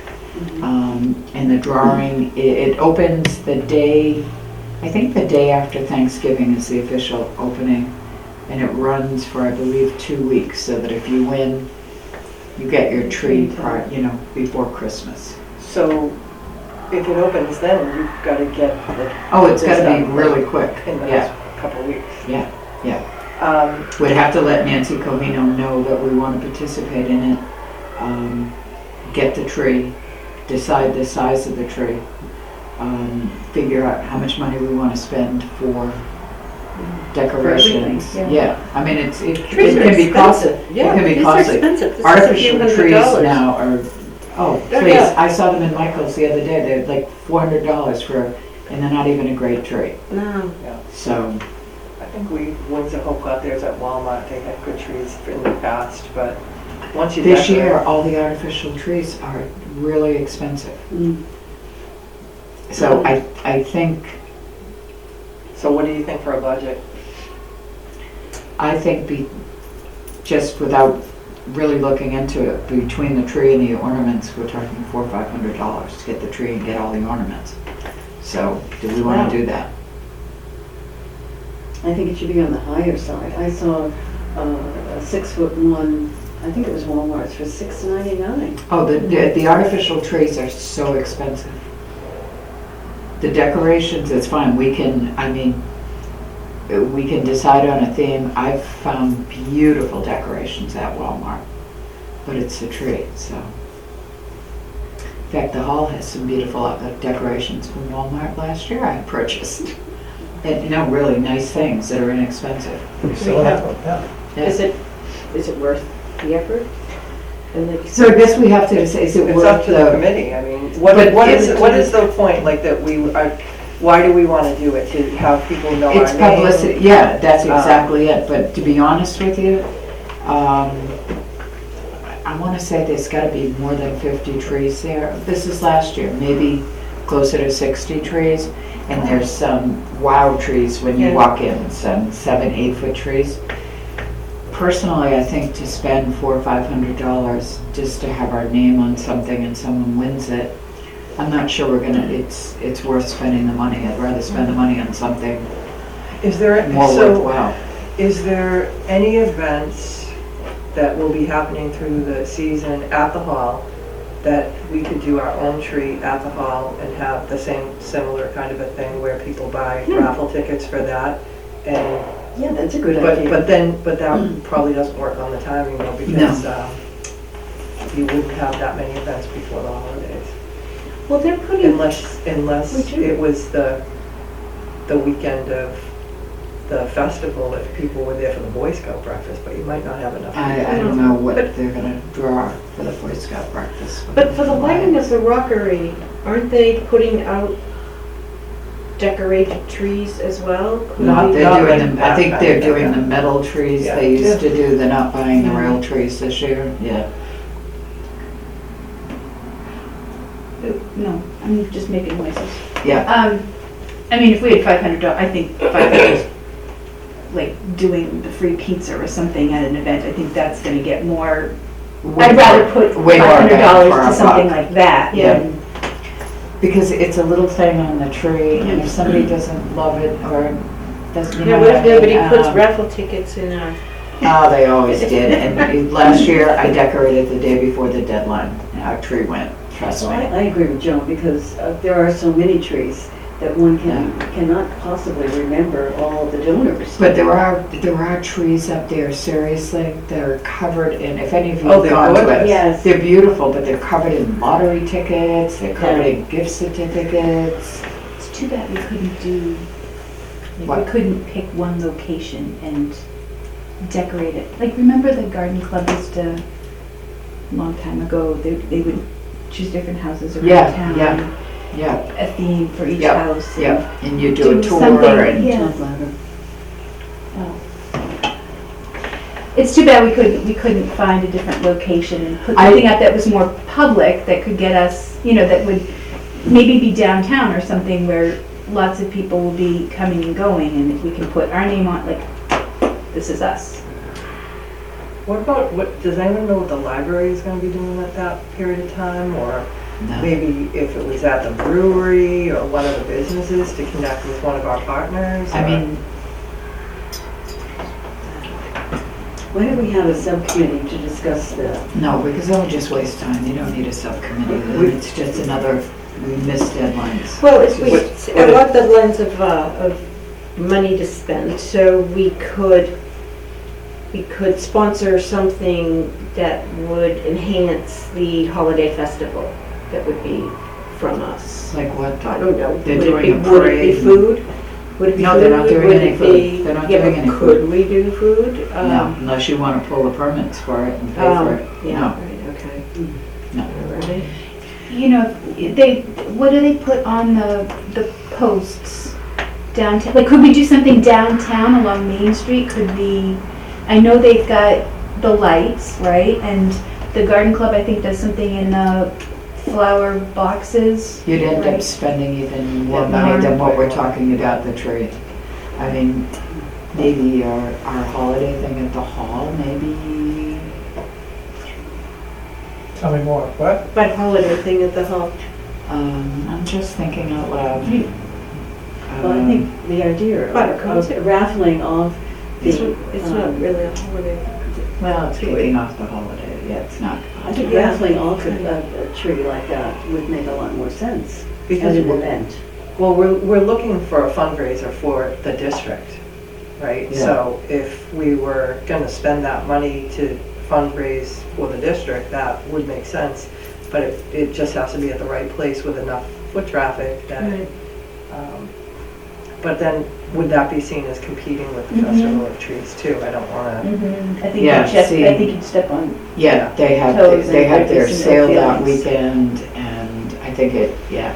[SPEAKER 4] And the drawing, it opens the day, I think the day after Thanksgiving is the official opening. And it runs for, I believe, 2 weeks, so that if you win, you get your tree before Christmas.
[SPEAKER 1] So if it opens then, you've got to get the.
[SPEAKER 4] Oh, it's gotta be
[SPEAKER 1] stuff
[SPEAKER 4] really quick,
[SPEAKER 1] In the
[SPEAKER 4] yeah.
[SPEAKER 1] next couple of weeks.
[SPEAKER 4] Yeah.
[SPEAKER 1] Um,
[SPEAKER 4] We'd have to let Nancy Covino know that we want to participate in it, get the tree, decide the size of the tree, figure out how much money we want to spend for decorations.
[SPEAKER 5] everything,
[SPEAKER 4] Yeah, I mean, it
[SPEAKER 5] Trees are
[SPEAKER 4] can be costly.
[SPEAKER 5] expensive.
[SPEAKER 4] It can be
[SPEAKER 5] These are
[SPEAKER 4] costly.
[SPEAKER 5] expensive. This is a
[SPEAKER 4] Artificial
[SPEAKER 5] few
[SPEAKER 4] trees
[SPEAKER 5] $100s.
[SPEAKER 4] now are, oh,
[SPEAKER 5] Yeah,
[SPEAKER 4] please,
[SPEAKER 5] yeah.
[SPEAKER 4] I saw them in Michael's the other day, they're like $400 and they're not even a great tree,
[SPEAKER 5] No.
[SPEAKER 4] so.
[SPEAKER 1] I think Winds of Hope got theirs at Walmart. They had good trees in the past, but once you
[SPEAKER 4] This
[SPEAKER 1] decorate.
[SPEAKER 4] year, all the artificial trees are really expensive.
[SPEAKER 2] Mm.
[SPEAKER 4] So I think
[SPEAKER 1] So what do you think for a budget?
[SPEAKER 4] just without really looking into it, between the tree and the ornaments, we're talking $400 or $500 to get the tree and get all the ornaments. So do we want to do that?
[SPEAKER 2] I think it should be on the higher side. I saw a 6-foot-1, I think it was Walmart's for $6.99.
[SPEAKER 4] Oh, the artificial trees are so expensive. The decorations, it's fine, we can decide on a theme. I've found beautiful decorations at Walmart, but it's the tree, so. In fact, the hall has some beautiful decorations from Walmart last year I purchased. And, really nice things that are inexpensive.
[SPEAKER 3] We still have them, yeah.
[SPEAKER 4] Yeah.
[SPEAKER 7] Is it worth the effort? And like,
[SPEAKER 4] So I guess we have to say, is it
[SPEAKER 1] It's up
[SPEAKER 4] worth
[SPEAKER 1] to the
[SPEAKER 4] the,
[SPEAKER 1] committee. I mean,
[SPEAKER 4] But
[SPEAKER 1] what
[SPEAKER 4] is
[SPEAKER 1] is the point, like, that we are, why do we want to do it? To have people know our name?
[SPEAKER 4] it's publicity, yeah, that's exactly it, but to be honest with you, I want to say there's got to be more than 50 trees there. This is last year, maybe closer to 60 trees, and there's some wow trees when you
[SPEAKER 5] Yeah.
[SPEAKER 4] walk in, some 7-8 foot trees. Personally, I think to spend $400 or $500 just to have our name on something and someone wins it, I'm not sure it's worth spending the money. I'd rather spend the money on something
[SPEAKER 1] Is there,
[SPEAKER 4] more
[SPEAKER 1] so,
[SPEAKER 4] worthwhile.
[SPEAKER 1] is there any events that will be happening through the season at the hall that we could do our own tree at the hall and have the similar kind of a thing where people buy raffle tickets for that? And
[SPEAKER 2] Yeah, that's a good
[SPEAKER 1] But
[SPEAKER 2] idea.
[SPEAKER 1] but that probably doesn't work on the timing though, because you wouldn't have that many events before the holidays.
[SPEAKER 5] Well, they're putting,
[SPEAKER 1] Unless
[SPEAKER 5] We do.
[SPEAKER 1] it was the weekend of the festival, if people were there for the Boy Scout breakfast, but you might not have enough.
[SPEAKER 4] I don't know what they're gonna draw for the Boy Scout breakfast.
[SPEAKER 5] but for the lighting of the rockery, aren't they putting out decorated trees as well? Could
[SPEAKER 4] Not,
[SPEAKER 5] we-
[SPEAKER 4] they're
[SPEAKER 1] Not
[SPEAKER 4] doing
[SPEAKER 1] like
[SPEAKER 4] them, I
[SPEAKER 1] that
[SPEAKER 4] think
[SPEAKER 1] kind
[SPEAKER 4] they're
[SPEAKER 1] of
[SPEAKER 4] doing
[SPEAKER 1] thing.
[SPEAKER 4] the metal trees
[SPEAKER 1] Yeah.
[SPEAKER 4] they used to do, they're not buying the
[SPEAKER 5] Yeah.
[SPEAKER 4] real trees this year, yeah.
[SPEAKER 8] No, I'm just making noises.
[SPEAKER 4] Yeah,
[SPEAKER 8] I mean, if we had $500, I think $500, like doing the free pizza or something at an event, I think that's gonna get more, I'd rather put
[SPEAKER 4] way more bang for
[SPEAKER 8] $500
[SPEAKER 4] our
[SPEAKER 8] to something
[SPEAKER 4] buck.
[SPEAKER 8] like that.
[SPEAKER 4] Yeah.
[SPEAKER 8] than-
[SPEAKER 4] because it's a little thing on the tree, and if somebody doesn't love it or doesn't, you
[SPEAKER 5] Yeah,
[SPEAKER 4] know
[SPEAKER 5] what
[SPEAKER 4] what
[SPEAKER 5] if
[SPEAKER 4] I
[SPEAKER 5] nobody
[SPEAKER 4] mean?
[SPEAKER 5] puts raffle tickets in our,
[SPEAKER 4] Oh, they always did, and last year I decorated the day before the deadline, and our tree went, trust
[SPEAKER 2] I
[SPEAKER 4] me.
[SPEAKER 2] agree with Joan, because there are so many trees that one cannot possibly remember all the donors.
[SPEAKER 4] But there are trees up there, seriously, they're covered in, if any of you
[SPEAKER 1] Oh,
[SPEAKER 4] have
[SPEAKER 1] they're
[SPEAKER 4] gone to
[SPEAKER 1] gorgeous.
[SPEAKER 4] it,
[SPEAKER 2] Yes.
[SPEAKER 4] they're beautiful, but they're covered in lottery tickets, they're covered in gift certificates.
[SPEAKER 8] It's too bad we couldn't do, like,
[SPEAKER 4] What?
[SPEAKER 8] we couldn't pick one location and decorate it. Like, remember the garden club used to, a long time ago, they would choose different houses around
[SPEAKER 4] Yeah,
[SPEAKER 8] town.
[SPEAKER 4] yeah. Yeah,
[SPEAKER 8] a theme for each
[SPEAKER 4] Yep,
[SPEAKER 8] house. and
[SPEAKER 4] yeah, and you do a
[SPEAKER 8] do
[SPEAKER 4] tour
[SPEAKER 8] something,
[SPEAKER 4] and,
[SPEAKER 8] yeah.
[SPEAKER 2] Top ladder.
[SPEAKER 8] It's too bad we couldn't find a different location and put
[SPEAKER 4] I-
[SPEAKER 8] something up that was more public, that could get us, that would maybe be downtown or something where lots of people will be coming and going, and if we can put our name on, like, this is us.
[SPEAKER 1] What about, does anyone know what the library is gonna be doing at that period of time? Or
[SPEAKER 4] no.
[SPEAKER 1] maybe if it was at the brewery or one of the businesses to connect with one of our partners?
[SPEAKER 4] I
[SPEAKER 1] or-
[SPEAKER 4] mean,
[SPEAKER 2] Why don't we have a subcommittee to discuss that?
[SPEAKER 4] no, because that would just waste time. You don't need a subcommittee. It's just another, we missed deadlines.
[SPEAKER 7] Well, it's, along the lines of money to spend, so we could sponsor something that would enhance the holiday festival that would be from us.
[SPEAKER 4] Like what?
[SPEAKER 7] I don't know.
[SPEAKER 4] They're
[SPEAKER 7] Would it
[SPEAKER 4] doing
[SPEAKER 7] be-
[SPEAKER 4] a
[SPEAKER 7] Would it
[SPEAKER 4] parade.
[SPEAKER 7] be food? Would it be
[SPEAKER 4] No,
[SPEAKER 7] food?
[SPEAKER 4] they're not doing
[SPEAKER 7] Would
[SPEAKER 4] any
[SPEAKER 7] it
[SPEAKER 4] food.
[SPEAKER 7] be-
[SPEAKER 4] They're not
[SPEAKER 7] yeah,
[SPEAKER 4] doing
[SPEAKER 7] but
[SPEAKER 4] any
[SPEAKER 7] could we do food?
[SPEAKER 4] No, unless you want to pull the permits for it and pay for it.
[SPEAKER 7] Yeah,
[SPEAKER 4] No.
[SPEAKER 7] right, okay.
[SPEAKER 4] No.
[SPEAKER 7] All right.
[SPEAKER 8] What do they put on the posts downtown? Like, could we do something downtown along Main Street? Could we, I know they've got the lights, right? And the garden club, I think, does something in the flower boxes.
[SPEAKER 4] You'd end up
[SPEAKER 8] Right.
[SPEAKER 4] spending even more
[SPEAKER 8] Yeah,
[SPEAKER 4] money than
[SPEAKER 8] more.
[SPEAKER 4] what we're talking about the tree. I mean, maybe our holiday thing at the hall, maybe.
[SPEAKER 3] Tell me more, what?
[SPEAKER 7] But holiday thing at the hall.
[SPEAKER 4] I'm just thinking out loud.
[SPEAKER 2] Well, I think the idea
[SPEAKER 7] But a
[SPEAKER 2] of
[SPEAKER 7] concert.
[SPEAKER 2] raffling off
[SPEAKER 7] It's
[SPEAKER 2] the,
[SPEAKER 7] not really a holiday.
[SPEAKER 4] Well, it's kicking off the holiday. Yeah, it's not.
[SPEAKER 2] I think raffling off a tree like that would make a lot more sense
[SPEAKER 1] Because
[SPEAKER 2] as an
[SPEAKER 1] we're-
[SPEAKER 2] event.
[SPEAKER 1] Well, we're looking for a fundraiser for the district, right?
[SPEAKER 4] Yeah.
[SPEAKER 1] So if we were gonna spend that money to fundraise for the district, that would make sense. But it just has to be at the right place with enough foot traffic that, but then would that be seen as competing with the
[SPEAKER 8] Mhm.
[SPEAKER 1] Festival of Trees too? I don't wanna,
[SPEAKER 8] I think
[SPEAKER 4] Yeah, see-
[SPEAKER 8] I think you'd step on.
[SPEAKER 4] Yeah, they have,
[SPEAKER 8] Toes
[SPEAKER 4] they
[SPEAKER 8] and
[SPEAKER 4] have their
[SPEAKER 8] breakfast and
[SPEAKER 4] sale
[SPEAKER 8] no
[SPEAKER 4] that
[SPEAKER 8] feelings.
[SPEAKER 4] weekend, and I think yeah.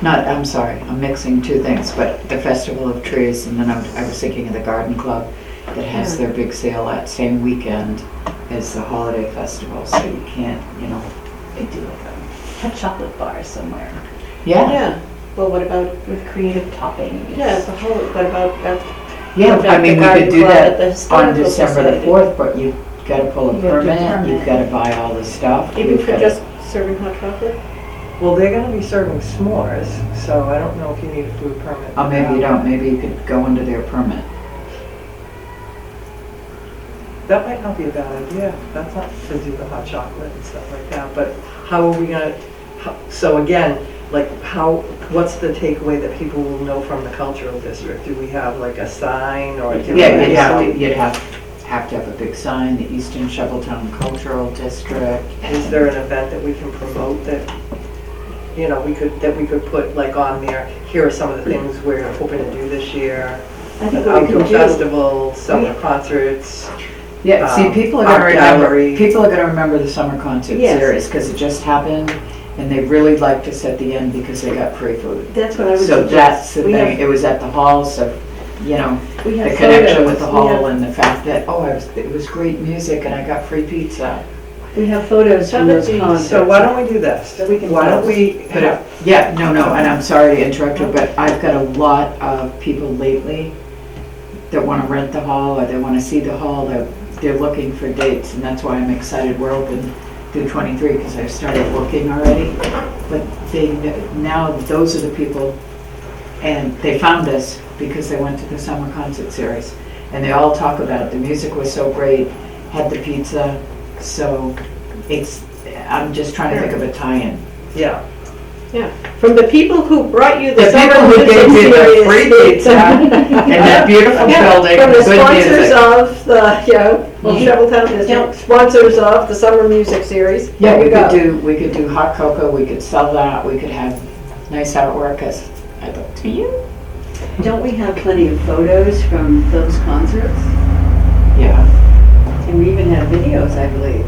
[SPEAKER 4] I'm sorry, I'm mixing two things, but the Festival of Trees, and then I was thinking of the Garden Club that has their big sale that same weekend as the holiday festival, so you can't,
[SPEAKER 8] Could do like a chocolate bar somewhere
[SPEAKER 4] yeah.
[SPEAKER 7] Yeah, well, what about,
[SPEAKER 8] with creative toppings.
[SPEAKER 7] yeah, the whole, what about,
[SPEAKER 4] Yeah,
[SPEAKER 7] What
[SPEAKER 4] I
[SPEAKER 7] about
[SPEAKER 4] mean,
[SPEAKER 7] the
[SPEAKER 4] we
[SPEAKER 7] garden
[SPEAKER 4] could do
[SPEAKER 7] club
[SPEAKER 4] that
[SPEAKER 7] at the
[SPEAKER 4] on
[SPEAKER 7] Historical
[SPEAKER 4] December the
[SPEAKER 7] Society?
[SPEAKER 4] 4th, but you've got to pull a
[SPEAKER 8] You gotta do a
[SPEAKER 4] permit,
[SPEAKER 8] permit.
[SPEAKER 4] you've got to buy all the stuff.
[SPEAKER 7] even
[SPEAKER 4] you've
[SPEAKER 7] for
[SPEAKER 4] gotta-
[SPEAKER 7] just serving hot chocolate?
[SPEAKER 1] well, they're gonna be serving s'mores, so I don't know if you need a food permit.
[SPEAKER 4] Oh,
[SPEAKER 1] for
[SPEAKER 4] maybe you
[SPEAKER 1] that.
[SPEAKER 4] don't, maybe you could go into their permit.
[SPEAKER 1] That might not be a bad idea. That's not to do the hot chocolate and stuff like that, but how are we gonna, so again, like what's the takeaway that people will know from the cultural district? Do we have like a sign or? do we
[SPEAKER 4] Yeah, you'd have to have a big sign, the Easton Shoveltown Cultural District.
[SPEAKER 1] Is there an event that we can promote that, we could put like on there, here are some of the things we're hoping to do this year?
[SPEAKER 2] I think
[SPEAKER 1] An
[SPEAKER 2] what we
[SPEAKER 1] outdoor
[SPEAKER 2] can do,
[SPEAKER 1] festival, summer concerts.
[SPEAKER 4] Yeah, see, people are
[SPEAKER 1] art
[SPEAKER 4] gonna remember,
[SPEAKER 1] gallery.
[SPEAKER 4] people are gonna remember the summer concert
[SPEAKER 7] Yes.
[SPEAKER 4] series, because it just happened, and they really liked us at the end because they got free food.
[SPEAKER 2] that's what I would
[SPEAKER 4] So
[SPEAKER 2] suggest.
[SPEAKER 4] that's the
[SPEAKER 2] We
[SPEAKER 4] thing,
[SPEAKER 2] have-
[SPEAKER 4] it was at the hall, so,
[SPEAKER 2] We
[SPEAKER 4] the
[SPEAKER 2] have
[SPEAKER 4] connection
[SPEAKER 2] photos.
[SPEAKER 4] with the
[SPEAKER 2] We
[SPEAKER 4] hall
[SPEAKER 2] have-
[SPEAKER 4] and the fact that, it was great music and I got free pizza.
[SPEAKER 2] We have photos from those concerts.
[SPEAKER 1] So why don't we do this?
[SPEAKER 2] That we can
[SPEAKER 1] Why don't
[SPEAKER 2] post.
[SPEAKER 1] we
[SPEAKER 4] But,
[SPEAKER 1] have,
[SPEAKER 4] yeah, no, and I'm sorry to interrupt you, but I've got a lot of people lately that want to rent the hall, or they want to see the hall, they're looking for dates, and that's why I'm excited we're open through 23, because I've started looking already. But now those are the people, and they found us because they went to the summer concert series. And they all talk about it, the music was so great, had the pizza, so I'm just trying to think of a tie-in.
[SPEAKER 1] yeah.
[SPEAKER 7] From the people who brought you the
[SPEAKER 4] The
[SPEAKER 7] summer
[SPEAKER 4] people who
[SPEAKER 7] music
[SPEAKER 4] gave you the
[SPEAKER 7] series.
[SPEAKER 4] free pizza in that beautiful
[SPEAKER 7] Yeah,
[SPEAKER 4] building,
[SPEAKER 7] from the
[SPEAKER 4] good
[SPEAKER 7] sponsors
[SPEAKER 4] music.
[SPEAKER 7] of the, Shoveltown District, sponsors of the summer music series.
[SPEAKER 4] Yeah,
[SPEAKER 7] There you go.
[SPEAKER 4] we could do hot cocoa, we could sell that, we could have nice artwork as I look to you.
[SPEAKER 2] Don't we have plenty of photos from those concerts?
[SPEAKER 4] Yeah.
[SPEAKER 2] And we even have videos, I believe.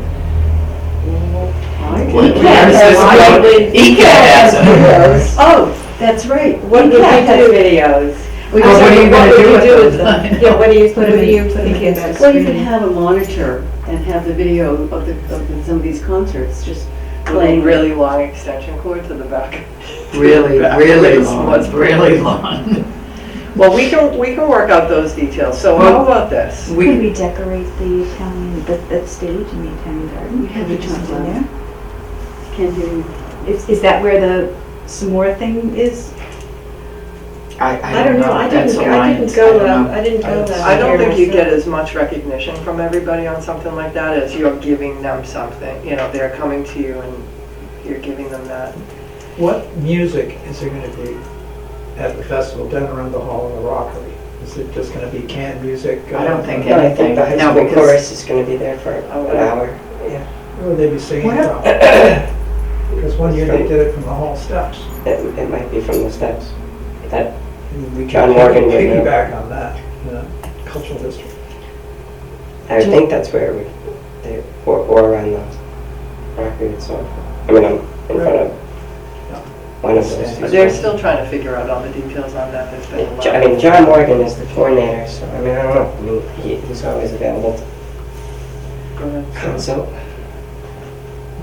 [SPEAKER 4] has them.
[SPEAKER 2] Videos. Oh, that's right.
[SPEAKER 7] What would you
[SPEAKER 2] ECAT has
[SPEAKER 7] do?
[SPEAKER 2] videos.
[SPEAKER 4] Well, what are you gonna do with them?
[SPEAKER 7] Yeah, what do you
[SPEAKER 8] Put 'em in-
[SPEAKER 7] think?
[SPEAKER 8] put 'em against the
[SPEAKER 2] Well, you could
[SPEAKER 8] screen.
[SPEAKER 2] have a monitor and have the video of some of these concerts just
[SPEAKER 1] With a
[SPEAKER 2] playing.
[SPEAKER 1] really long extension cord to the back.
[SPEAKER 4] Really,
[SPEAKER 1] Back
[SPEAKER 4] really
[SPEAKER 1] is
[SPEAKER 4] long,
[SPEAKER 1] what's-
[SPEAKER 4] really long.
[SPEAKER 1] Well, we can work out those details, so how about this?
[SPEAKER 8] Could we decorate the Italian, that stage in the Italian garden?
[SPEAKER 2] We have
[SPEAKER 8] Could we
[SPEAKER 2] it
[SPEAKER 8] just
[SPEAKER 2] on
[SPEAKER 8] in there?
[SPEAKER 2] Can't hear you.
[SPEAKER 8] Is that where the s'more thing is?
[SPEAKER 7] I don't know, I
[SPEAKER 4] That's
[SPEAKER 7] didn't
[SPEAKER 4] Alliance.
[SPEAKER 7] go
[SPEAKER 4] I don't
[SPEAKER 7] that,
[SPEAKER 4] know.
[SPEAKER 7] I didn't go that.
[SPEAKER 1] I don't
[SPEAKER 7] year
[SPEAKER 1] think you
[SPEAKER 7] myself.
[SPEAKER 1] get as much recognition from everybody on something like that as you're giving them something. You know, they're coming to you and you're giving them that.
[SPEAKER 3] What music is there gonna be at the festival down around the hall in the Rockery? Is it just gonna be canned music?
[SPEAKER 4] I don't think
[SPEAKER 6] No, I think the high
[SPEAKER 4] No,
[SPEAKER 6] school
[SPEAKER 4] because-
[SPEAKER 6] chorus is gonna be there for an hour. Yeah,
[SPEAKER 3] Where would they be singing
[SPEAKER 4] What
[SPEAKER 3] from? Because one year they did it from the hall steps.
[SPEAKER 6] it might be from the steps. That,
[SPEAKER 3] And we
[SPEAKER 6] John
[SPEAKER 3] can
[SPEAKER 6] Morgan would know.
[SPEAKER 3] piggyback on that, cultural district.
[SPEAKER 6] I would think that's where or around the Rockery itself. I mean, I'm in front of one of those.
[SPEAKER 1] But they're still trying to figure out all the details on that. There's been a lot.
[SPEAKER 6] I mean, John Morgan is the coordinator, so I mean, I don't know. I mean, he's always available to
[SPEAKER 1] Go ahead.
[SPEAKER 6] consult.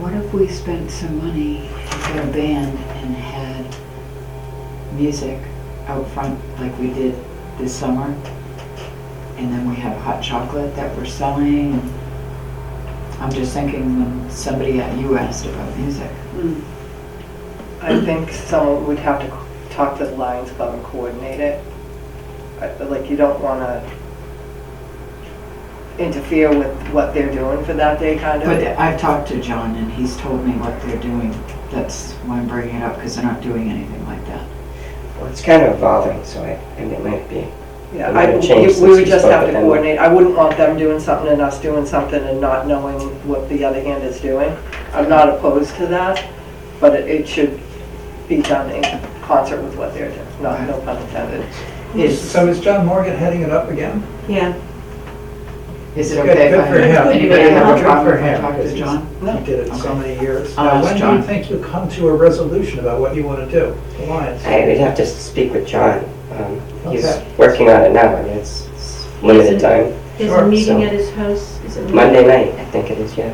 [SPEAKER 4] What if we spent some money and got a band and had music out front like we did this summer? And then we have hot chocolate that we're selling. And I'm just thinking when somebody at you asked about music.
[SPEAKER 2] Mm.
[SPEAKER 1] I think someone would have to talk to the Lions Club and coordinate it. Like, you don't want to interfere with what they're doing for that day, kind of.
[SPEAKER 4] But I've talked to John and he's told me what they're doing. That's why I'm bringing it up, because they're not doing anything like that.
[SPEAKER 6] Well, it's kind of evolving, so and it might be.
[SPEAKER 1] Yeah,
[SPEAKER 6] It might have changed
[SPEAKER 1] we would
[SPEAKER 6] since you
[SPEAKER 1] just
[SPEAKER 6] spoke
[SPEAKER 1] have to
[SPEAKER 6] with them.
[SPEAKER 1] coordinate. I wouldn't want them doing something and us doing something and not knowing what the other hand is doing. I'm not opposed to that, but it should be done in concert with what they're doing, no pun intended.
[SPEAKER 3] So is John Morgan heading it up again?
[SPEAKER 7] Yeah,
[SPEAKER 4] Is it
[SPEAKER 3] Good-
[SPEAKER 4] okay
[SPEAKER 3] good
[SPEAKER 4] if
[SPEAKER 3] for him.
[SPEAKER 4] anybody
[SPEAKER 3] Good
[SPEAKER 4] have a
[SPEAKER 3] for
[SPEAKER 4] problem if I
[SPEAKER 3] him,
[SPEAKER 4] talk to
[SPEAKER 3] because
[SPEAKER 4] John?
[SPEAKER 3] He did it so
[SPEAKER 4] Okay.
[SPEAKER 3] many years.
[SPEAKER 4] I'll
[SPEAKER 3] Now,
[SPEAKER 4] ask
[SPEAKER 3] when do
[SPEAKER 4] John.
[SPEAKER 3] you think you'll come to a resolution about what you want to do, the Lions?
[SPEAKER 6] I would have to speak with John. He's
[SPEAKER 3] Okay.
[SPEAKER 6] working on it now. I mean, it's limited time.
[SPEAKER 5] There's
[SPEAKER 3] Sure,
[SPEAKER 5] a meeting
[SPEAKER 6] so-
[SPEAKER 5] at his house, is it?
[SPEAKER 6] Monday night, I think it is, yeah.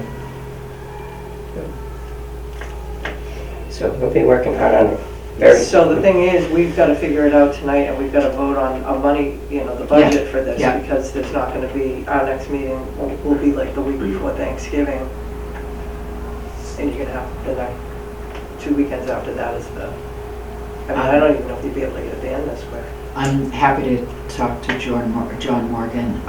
[SPEAKER 6] So he'll be working hard on it very
[SPEAKER 1] So the
[SPEAKER 6] soon.
[SPEAKER 1] thing is, we've got to figure it out tonight, and we've got to vote on a money, the budget for this,
[SPEAKER 4] yeah.
[SPEAKER 1] because there's not going to be, our next meeting will be like the week before Thanksgiving. And you're going to have the next 2 weekends after that is the, I don't even know if you'd be able to get a band this quick.
[SPEAKER 4] I'm happy to talk to John Morgan.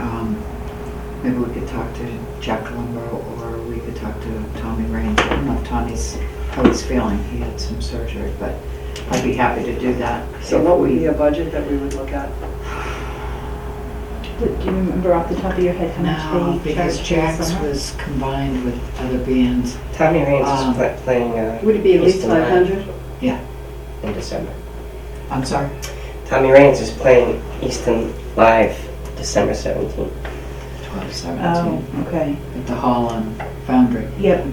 [SPEAKER 4] Maybe we could talk to Jack Colombo, or we could talk to Tommy Raines. I don't know if Tommy's, how he's feeling. He had some surgery, but I'd be happy to do that.
[SPEAKER 1] So
[SPEAKER 4] If
[SPEAKER 1] what would
[SPEAKER 4] we-
[SPEAKER 1] be a budget that we would look at?
[SPEAKER 8] Do you remember off the top of your head how
[SPEAKER 4] No,
[SPEAKER 8] much they
[SPEAKER 4] because
[SPEAKER 8] charged for the
[SPEAKER 4] Jack's
[SPEAKER 8] summer?
[SPEAKER 4] was combined with other bands.
[SPEAKER 6] Tommy Raines is
[SPEAKER 4] Um,
[SPEAKER 6] playing
[SPEAKER 2] Would it be at least
[SPEAKER 6] Easton Live
[SPEAKER 2] 500?
[SPEAKER 6] in December.
[SPEAKER 4] I'm sorry?
[SPEAKER 6] Tommy Raines is playing Easton Live December 17th.
[SPEAKER 4] 12/17
[SPEAKER 8] Oh, okay.
[SPEAKER 4] at the hall on Foundry.
[SPEAKER 8] Yep.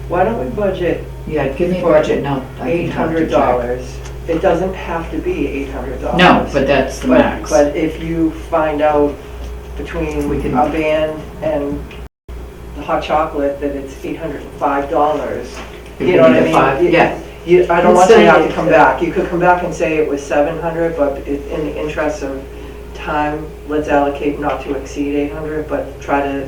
[SPEAKER 1] Why don't we budget
[SPEAKER 4] Yeah, give me a
[SPEAKER 1] For
[SPEAKER 4] budget note. I can talk to Jack.
[SPEAKER 1] $800? It doesn't have to be $800.
[SPEAKER 4] No, but that's the max.
[SPEAKER 1] But if you find out between
[SPEAKER 4] We can-
[SPEAKER 1] a band and the hot chocolate that it's $805,
[SPEAKER 4] We
[SPEAKER 1] you
[SPEAKER 4] can
[SPEAKER 1] know what
[SPEAKER 4] do
[SPEAKER 1] I
[SPEAKER 4] the
[SPEAKER 1] mean?
[SPEAKER 4] five- Yeah,
[SPEAKER 1] I don't want you to have to
[SPEAKER 2] Instead
[SPEAKER 1] come
[SPEAKER 2] of-
[SPEAKER 1] back. You could come back and say it was 700, but in the interest of time, let's allocate not to exceed 800, but try to,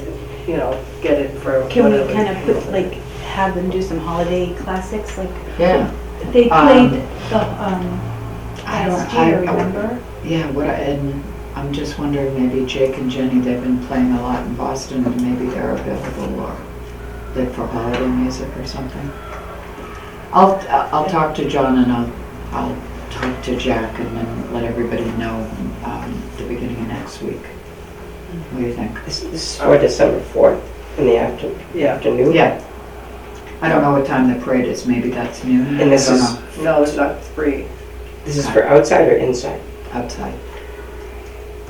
[SPEAKER 1] get it for
[SPEAKER 8] Can we
[SPEAKER 1] whatever.
[SPEAKER 8] kind of put, like, have them do some holiday classics, like,
[SPEAKER 4] yeah.
[SPEAKER 8] they played the,
[SPEAKER 4] I
[SPEAKER 8] last
[SPEAKER 4] don't,
[SPEAKER 8] year, remember?
[SPEAKER 4] Yeah, and I'm just wondering, maybe Jake and Jenny, they've been playing a lot in Boston, and maybe they're available, or like for holiday music or something. I'll talk to John, and I'll talk to Jack, and then let everybody know the beginning of next week. What do you think?
[SPEAKER 6] This is for December 4th in the afternoon.
[SPEAKER 4] Yeah. I don't know what time the parade is, maybe that's noon.
[SPEAKER 6] And this
[SPEAKER 4] I don't
[SPEAKER 6] is-
[SPEAKER 4] know.
[SPEAKER 1] No, it's not free.
[SPEAKER 6] This is for outside or inside?
[SPEAKER 4] Outside.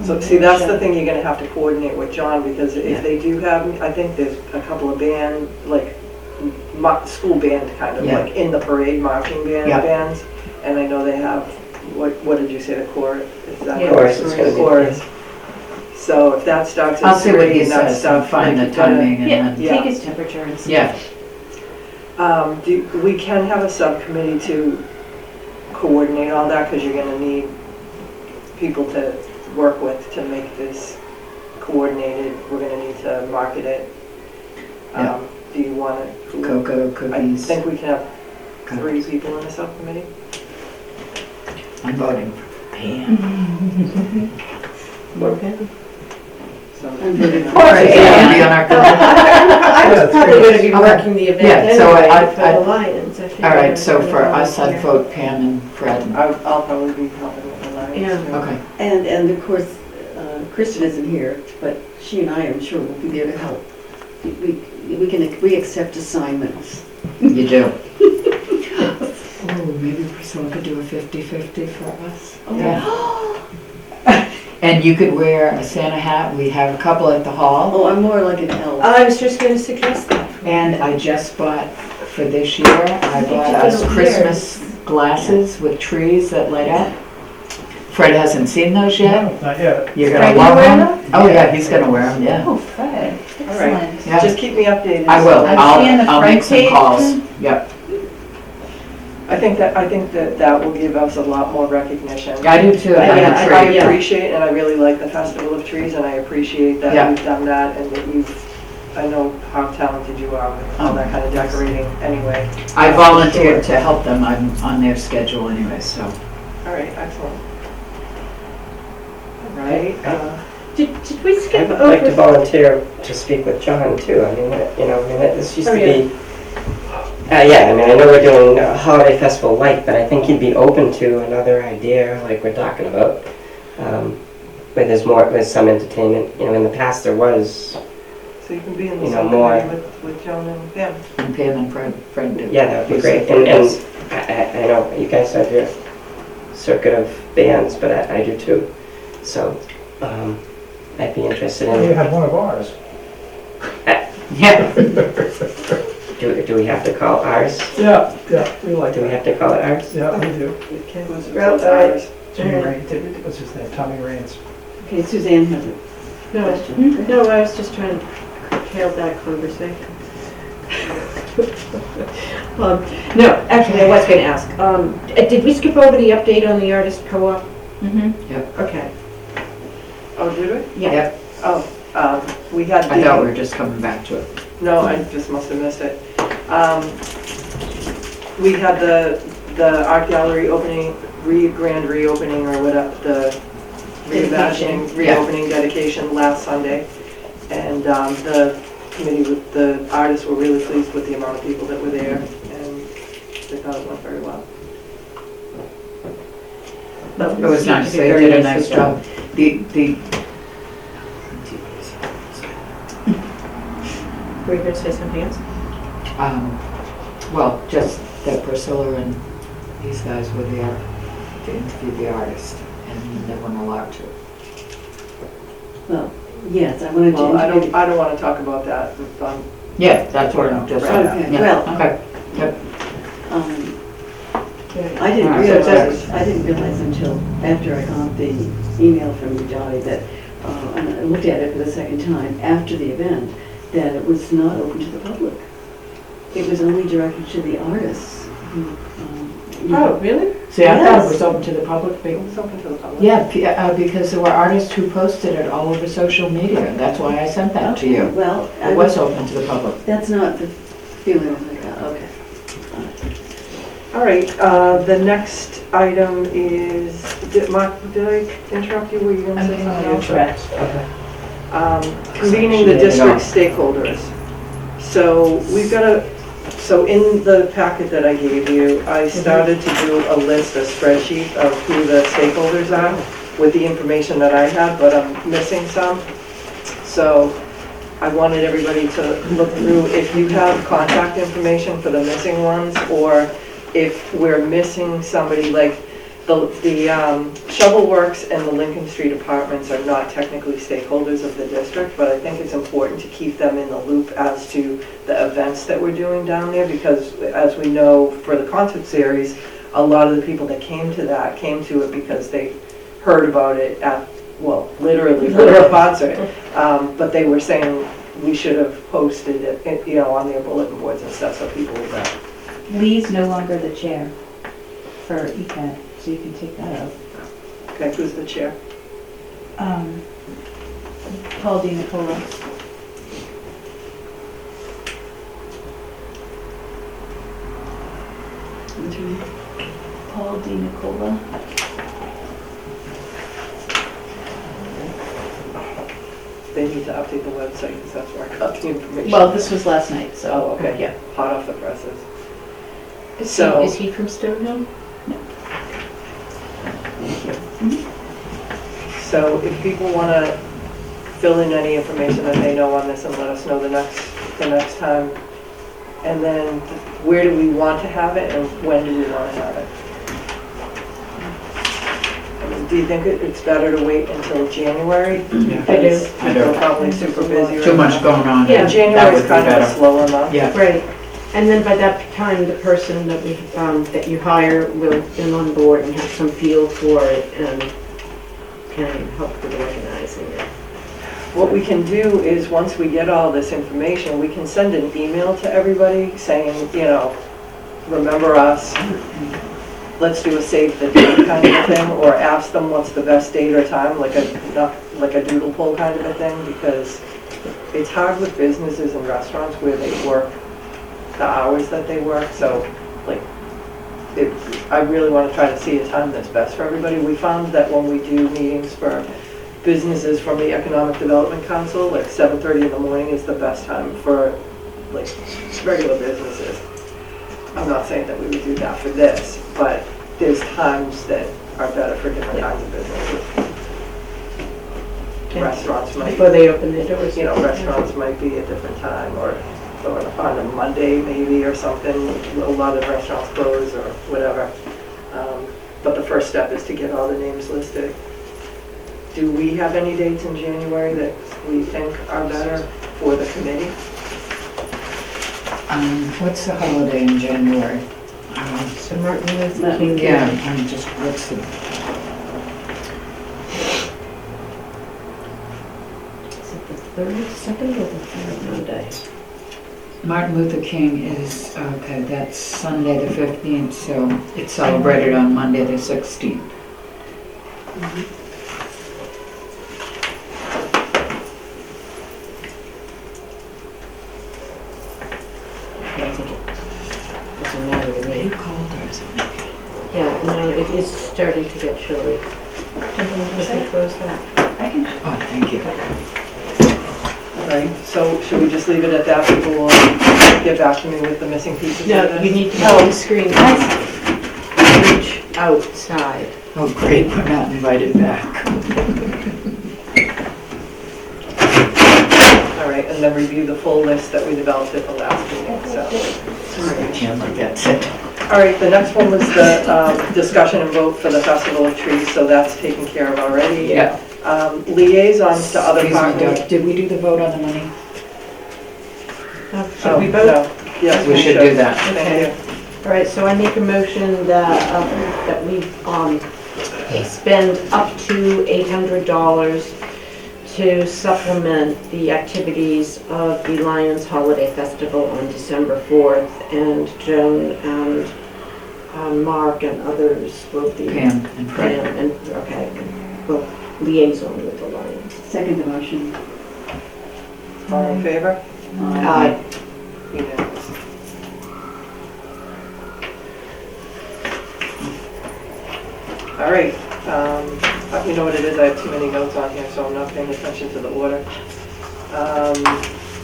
[SPEAKER 1] So, see, that's the thing you're gonna have to coordinate with John, because
[SPEAKER 4] Yeah.
[SPEAKER 1] if they do have, I think there's a couple of band, like, school band kind of,
[SPEAKER 4] Yeah.
[SPEAKER 1] like, in the parade marching band
[SPEAKER 4] Yeah.
[SPEAKER 1] bands. And I know they have, what did you say, the chorus? Is that
[SPEAKER 7] Yeah.
[SPEAKER 6] Chorus is gonna be-
[SPEAKER 1] Chorus. So if that starts
[SPEAKER 4] I'll
[SPEAKER 1] at
[SPEAKER 4] see what
[SPEAKER 1] 3
[SPEAKER 4] he
[SPEAKER 1] and that
[SPEAKER 4] says and
[SPEAKER 1] stuff.
[SPEAKER 4] find the
[SPEAKER 1] like, you gotta-
[SPEAKER 4] timing and
[SPEAKER 8] Yeah,
[SPEAKER 4] then,
[SPEAKER 1] Yeah.
[SPEAKER 8] take his temperature and see.
[SPEAKER 4] yeah,
[SPEAKER 1] We can have a subcommittee to coordinate all that, because you're gonna need people to work with to make this coordinated. We're gonna need to market it.
[SPEAKER 4] Yeah.
[SPEAKER 1] Do you want to?
[SPEAKER 4] cocoa
[SPEAKER 1] I
[SPEAKER 4] cookies.
[SPEAKER 1] think we can have 3 people in the subcommittee.
[SPEAKER 4] I'm voting for Pam.
[SPEAKER 7] Okay.
[SPEAKER 1] So-
[SPEAKER 2] I'm voting for
[SPEAKER 4] Is he gonna be on our committee?
[SPEAKER 5] I was probably gonna be
[SPEAKER 4] Okay.
[SPEAKER 5] working the event
[SPEAKER 4] Yeah, so
[SPEAKER 5] anyway for
[SPEAKER 4] I-
[SPEAKER 5] the Lions. I figured
[SPEAKER 4] All
[SPEAKER 5] I
[SPEAKER 4] right,
[SPEAKER 5] was
[SPEAKER 4] so
[SPEAKER 5] gonna
[SPEAKER 4] for us, I'd
[SPEAKER 5] volunteer.
[SPEAKER 4] vote Pam and Fred.
[SPEAKER 1] I'll probably be helping with the Lions.
[SPEAKER 5] Yeah.
[SPEAKER 1] too.
[SPEAKER 4] Okay,
[SPEAKER 2] And of course, Kristen isn't here, but she and I, I'm sure, will be there to help. We accept assignments.
[SPEAKER 4] you do. Oh, maybe Priscilla could do a 50-50 for us.
[SPEAKER 2] Yeah.
[SPEAKER 4] And you could wear a Santa hat. We have a couple at the hall.
[SPEAKER 2] Oh, I'm more like an elf.
[SPEAKER 5] I was just gonna suggest that.
[SPEAKER 4] And I just bought, for this year, I bought us Christmas glasses with trees that light up. Fred hasn't seen those yet.
[SPEAKER 3] No, not yet.
[SPEAKER 4] You're
[SPEAKER 8] Fred,
[SPEAKER 4] gonna
[SPEAKER 8] you
[SPEAKER 4] love
[SPEAKER 8] wear
[SPEAKER 4] them. Oh, yeah, he's gonna wear them, yeah.
[SPEAKER 8] Oh, Fred,
[SPEAKER 1] All right.
[SPEAKER 8] excellent.
[SPEAKER 4] Yeah.
[SPEAKER 1] Just keep me updated.
[SPEAKER 4] I will.
[SPEAKER 8] I'll see on the
[SPEAKER 4] I'll
[SPEAKER 8] front
[SPEAKER 4] make some
[SPEAKER 8] page.
[SPEAKER 4] calls. Yep.
[SPEAKER 1] I think that will give us a lot more recognition.
[SPEAKER 4] I do too. I
[SPEAKER 1] Yeah,
[SPEAKER 4] have
[SPEAKER 1] I
[SPEAKER 4] a tree.
[SPEAKER 1] appreciate, and I really like the Festival of Trees, and I appreciate that
[SPEAKER 4] Yeah.
[SPEAKER 1] you've done that, and that I know how talented you are with all that kind of decorating anyway.
[SPEAKER 4] I volunteered to help them. I'm on their schedule anyway, so.
[SPEAKER 1] All right, excellent. All right,
[SPEAKER 7] Did we
[SPEAKER 6] I'd
[SPEAKER 7] skip
[SPEAKER 6] like to
[SPEAKER 7] over?
[SPEAKER 6] volunteer to speak with John too. I mean, this used
[SPEAKER 7] Oh,
[SPEAKER 6] to
[SPEAKER 7] yeah.
[SPEAKER 6] be. Yeah, I mean, I know we're doing a holiday festival light, but I think he'd be open to another idea like we're talking about. Where there's some entertainment. You know, in the past there was.
[SPEAKER 1] so you can be in the
[SPEAKER 6] You know, more-
[SPEAKER 1] subcommittee with Joan and Pam.
[SPEAKER 4] And Pam and Fred do.
[SPEAKER 6] Yeah, that would be great. And I know you guys have your circuit of bands, but I do too. So I'd be interested
[SPEAKER 3] You
[SPEAKER 6] in.
[SPEAKER 3] have one of ours.
[SPEAKER 4] Yeah.
[SPEAKER 6] Do we have to call ours?
[SPEAKER 3] Yeah, we like
[SPEAKER 6] Do we have to call it ours?
[SPEAKER 3] Yeah, we do.
[SPEAKER 1] Who's
[SPEAKER 7] Well,
[SPEAKER 1] ours?
[SPEAKER 3] Jimmy Rain, what's his name, Tommy Raines.
[SPEAKER 2] Okay, Suzanne has a
[SPEAKER 5] No,
[SPEAKER 2] question.
[SPEAKER 5] no, I was just trying to curtail that conversation. No, actually, I was gonna ask, did we skip over the update on the artist co-op?
[SPEAKER 8] Mhm.
[SPEAKER 5] Okay,
[SPEAKER 1] Oh, did we?
[SPEAKER 5] yeah.
[SPEAKER 4] Yep.
[SPEAKER 1] Oh, we had
[SPEAKER 4] I thought we
[SPEAKER 1] the,
[SPEAKER 4] were just coming back to it.
[SPEAKER 1] no, I just must have missed it. We had the art gallery opening, grand reopening or whatever, the reimagining,
[SPEAKER 5] Dedication.
[SPEAKER 1] reopening dedication last Sunday. And the committee, the artists were really pleased with the amount of people that were there, and they thought it went very well.
[SPEAKER 4] It was nice. They did a nice job. The
[SPEAKER 5] Were you gonna say something else?
[SPEAKER 4] well, just that Priscilla and these guys were there to interview the artist, and they weren't allowed to.
[SPEAKER 2] Well, yes, I wanted to
[SPEAKER 1] Well,
[SPEAKER 2] interview.
[SPEAKER 1] I don't want to talk about that.
[SPEAKER 4] Yeah, that's what I'm just.
[SPEAKER 1] Right.
[SPEAKER 2] Okay,
[SPEAKER 4] Yeah,
[SPEAKER 2] well,
[SPEAKER 4] okay. Yep.
[SPEAKER 2] I didn't
[SPEAKER 4] Alright,
[SPEAKER 2] realize,
[SPEAKER 1] so
[SPEAKER 2] I didn't realize until after I got the email from you, Dottie, that, and I looked at it for the second time after the event, that it was not open to the public. It was only directed to the artists who, you know,
[SPEAKER 5] Oh, really?
[SPEAKER 4] See, I thought it
[SPEAKER 2] Yes.
[SPEAKER 4] was open to the public.
[SPEAKER 1] It was open to the public.
[SPEAKER 4] Yeah, because there were artists who posted it all over social media. That's why I sent that to
[SPEAKER 2] okay,
[SPEAKER 4] you.
[SPEAKER 2] well,
[SPEAKER 4] It was open to the public.
[SPEAKER 2] that's not the feeling I got, okay.
[SPEAKER 1] All right, the next item is, Mark, did I interrupt you? Were you going to say something else? Convening the district stakeholders. So we've got so in the packet that I gave you, I started to do a list, a spreadsheet of who the stakeholders are with the information that I had, but I'm missing some. So I wanted everybody to look through if you have contact information for the missing ones, or if we're missing somebody, like, the Shovel Works and the Lincoln Street Apartments are not technically stakeholders of the district, but I think it's important to keep them in the loop as to the events that we're doing down there, because as we know, for the concert series, a lot of the people that came to it because they heard about it at, well, literally heard a concert, but they were saying we should have posted it, you know, on their bulletin boards and stuff so people would know.
[SPEAKER 8] Lee's no longer the chair for ECAD, so you can take that out.
[SPEAKER 1] Okay, who's the chair?
[SPEAKER 8] Paul Di Nicola. Paul Di Nicola.
[SPEAKER 1] They need to update the website because that's where I got the information.
[SPEAKER 8] Well, this was last night, so.
[SPEAKER 1] Oh, okay,
[SPEAKER 8] Yeah.
[SPEAKER 1] hot off the presses.
[SPEAKER 5] So, is he from Stonehill?
[SPEAKER 1] So if people want to fill in any information that they know on this and let us know the next time. And then where do we want to have it and when do we want to have it? I mean, do you think it's better to wait until January?
[SPEAKER 4] Yeah.
[SPEAKER 5] I do.
[SPEAKER 4] I do.
[SPEAKER 1] We're probably super busy.
[SPEAKER 4] Too much going on.
[SPEAKER 5] Yeah.
[SPEAKER 4] That
[SPEAKER 1] January
[SPEAKER 4] would
[SPEAKER 1] is
[SPEAKER 4] be
[SPEAKER 1] kind of a
[SPEAKER 4] better.
[SPEAKER 1] slower month.
[SPEAKER 4] Yeah.
[SPEAKER 5] Right, and then by that time, the person that we, that you hire will be on board and have some feel for it and can help with organizing it.
[SPEAKER 1] What we can do is, once we get all this information, we can send an email to everybody saying, you know, remember us, let's do a save the date kind of a thing, or ask them what's the best date or time, like a doodle poll kind of a thing, because it's hard with businesses and restaurants where they work the hours that they work, so like, I really want to try to see a time that's best for everybody. We found that when we do meetings for businesses from the Economic Development Council, like 7:30 in the morning is the best time for like regular businesses. I'm not saying that we would do that for this, but there's times that are better for different kinds of businesses. Restaurants might,
[SPEAKER 5] Before they open their doors.
[SPEAKER 1] you know, restaurants might be a different time, or on a Monday maybe or something. A lot of restaurants close or whatever. But the first step is to get all the names listed. Do we have any dates in January that we think are better for the committee?
[SPEAKER 4] What's the holiday in January?
[SPEAKER 5] So Martin Luther King.
[SPEAKER 4] Yeah, I'm just, what's the,
[SPEAKER 5] Is it the third, second or the third Monday?
[SPEAKER 4] Martin Luther King is, okay, that's Sunday the 15th, so it's celebrated on Monday the 16th.
[SPEAKER 5] I think it doesn't matter to me.
[SPEAKER 4] Cold or is it?
[SPEAKER 5] Yeah, no, it is starting to get chilly. Can we close that?
[SPEAKER 8] I can.
[SPEAKER 4] Oh, thank you.
[SPEAKER 1] Right, so should we just leave it at that? People will get back to me with the missing pieces of
[SPEAKER 5] No,
[SPEAKER 1] this?
[SPEAKER 5] you need to go on the screen. Reach outside.
[SPEAKER 4] Oh, great, we're not invited back.
[SPEAKER 1] All right, and then review the full list that we developed at the last meeting, so.
[SPEAKER 4] Sorry, Chandler gets it.
[SPEAKER 1] All right, the next one was the discussion and vote for the Festival of Trees, so that's taken care of already.
[SPEAKER 4] Yeah.
[SPEAKER 1] Liaisons to other
[SPEAKER 4] Excuse me,
[SPEAKER 1] partners.
[SPEAKER 4] Doug, did we do the vote on the money?
[SPEAKER 5] Should we vote?
[SPEAKER 1] No. Yes,
[SPEAKER 4] We should do that.
[SPEAKER 1] Thank you.
[SPEAKER 5] All right, so I make a motion that we spend up to $800 to supplement the activities of the Lions Holiday Festival on December 4th, and Joan and Mark and others will be.
[SPEAKER 4] Pam and Fred.
[SPEAKER 5] Pam and, okay, well, liaison with the Lions.
[SPEAKER 2] Second the motion.
[SPEAKER 1] All in favor?
[SPEAKER 5] Aye.
[SPEAKER 1] Unanimous. All right, you know what it is, I have too many notes on here, so I'm not paying attention to the order.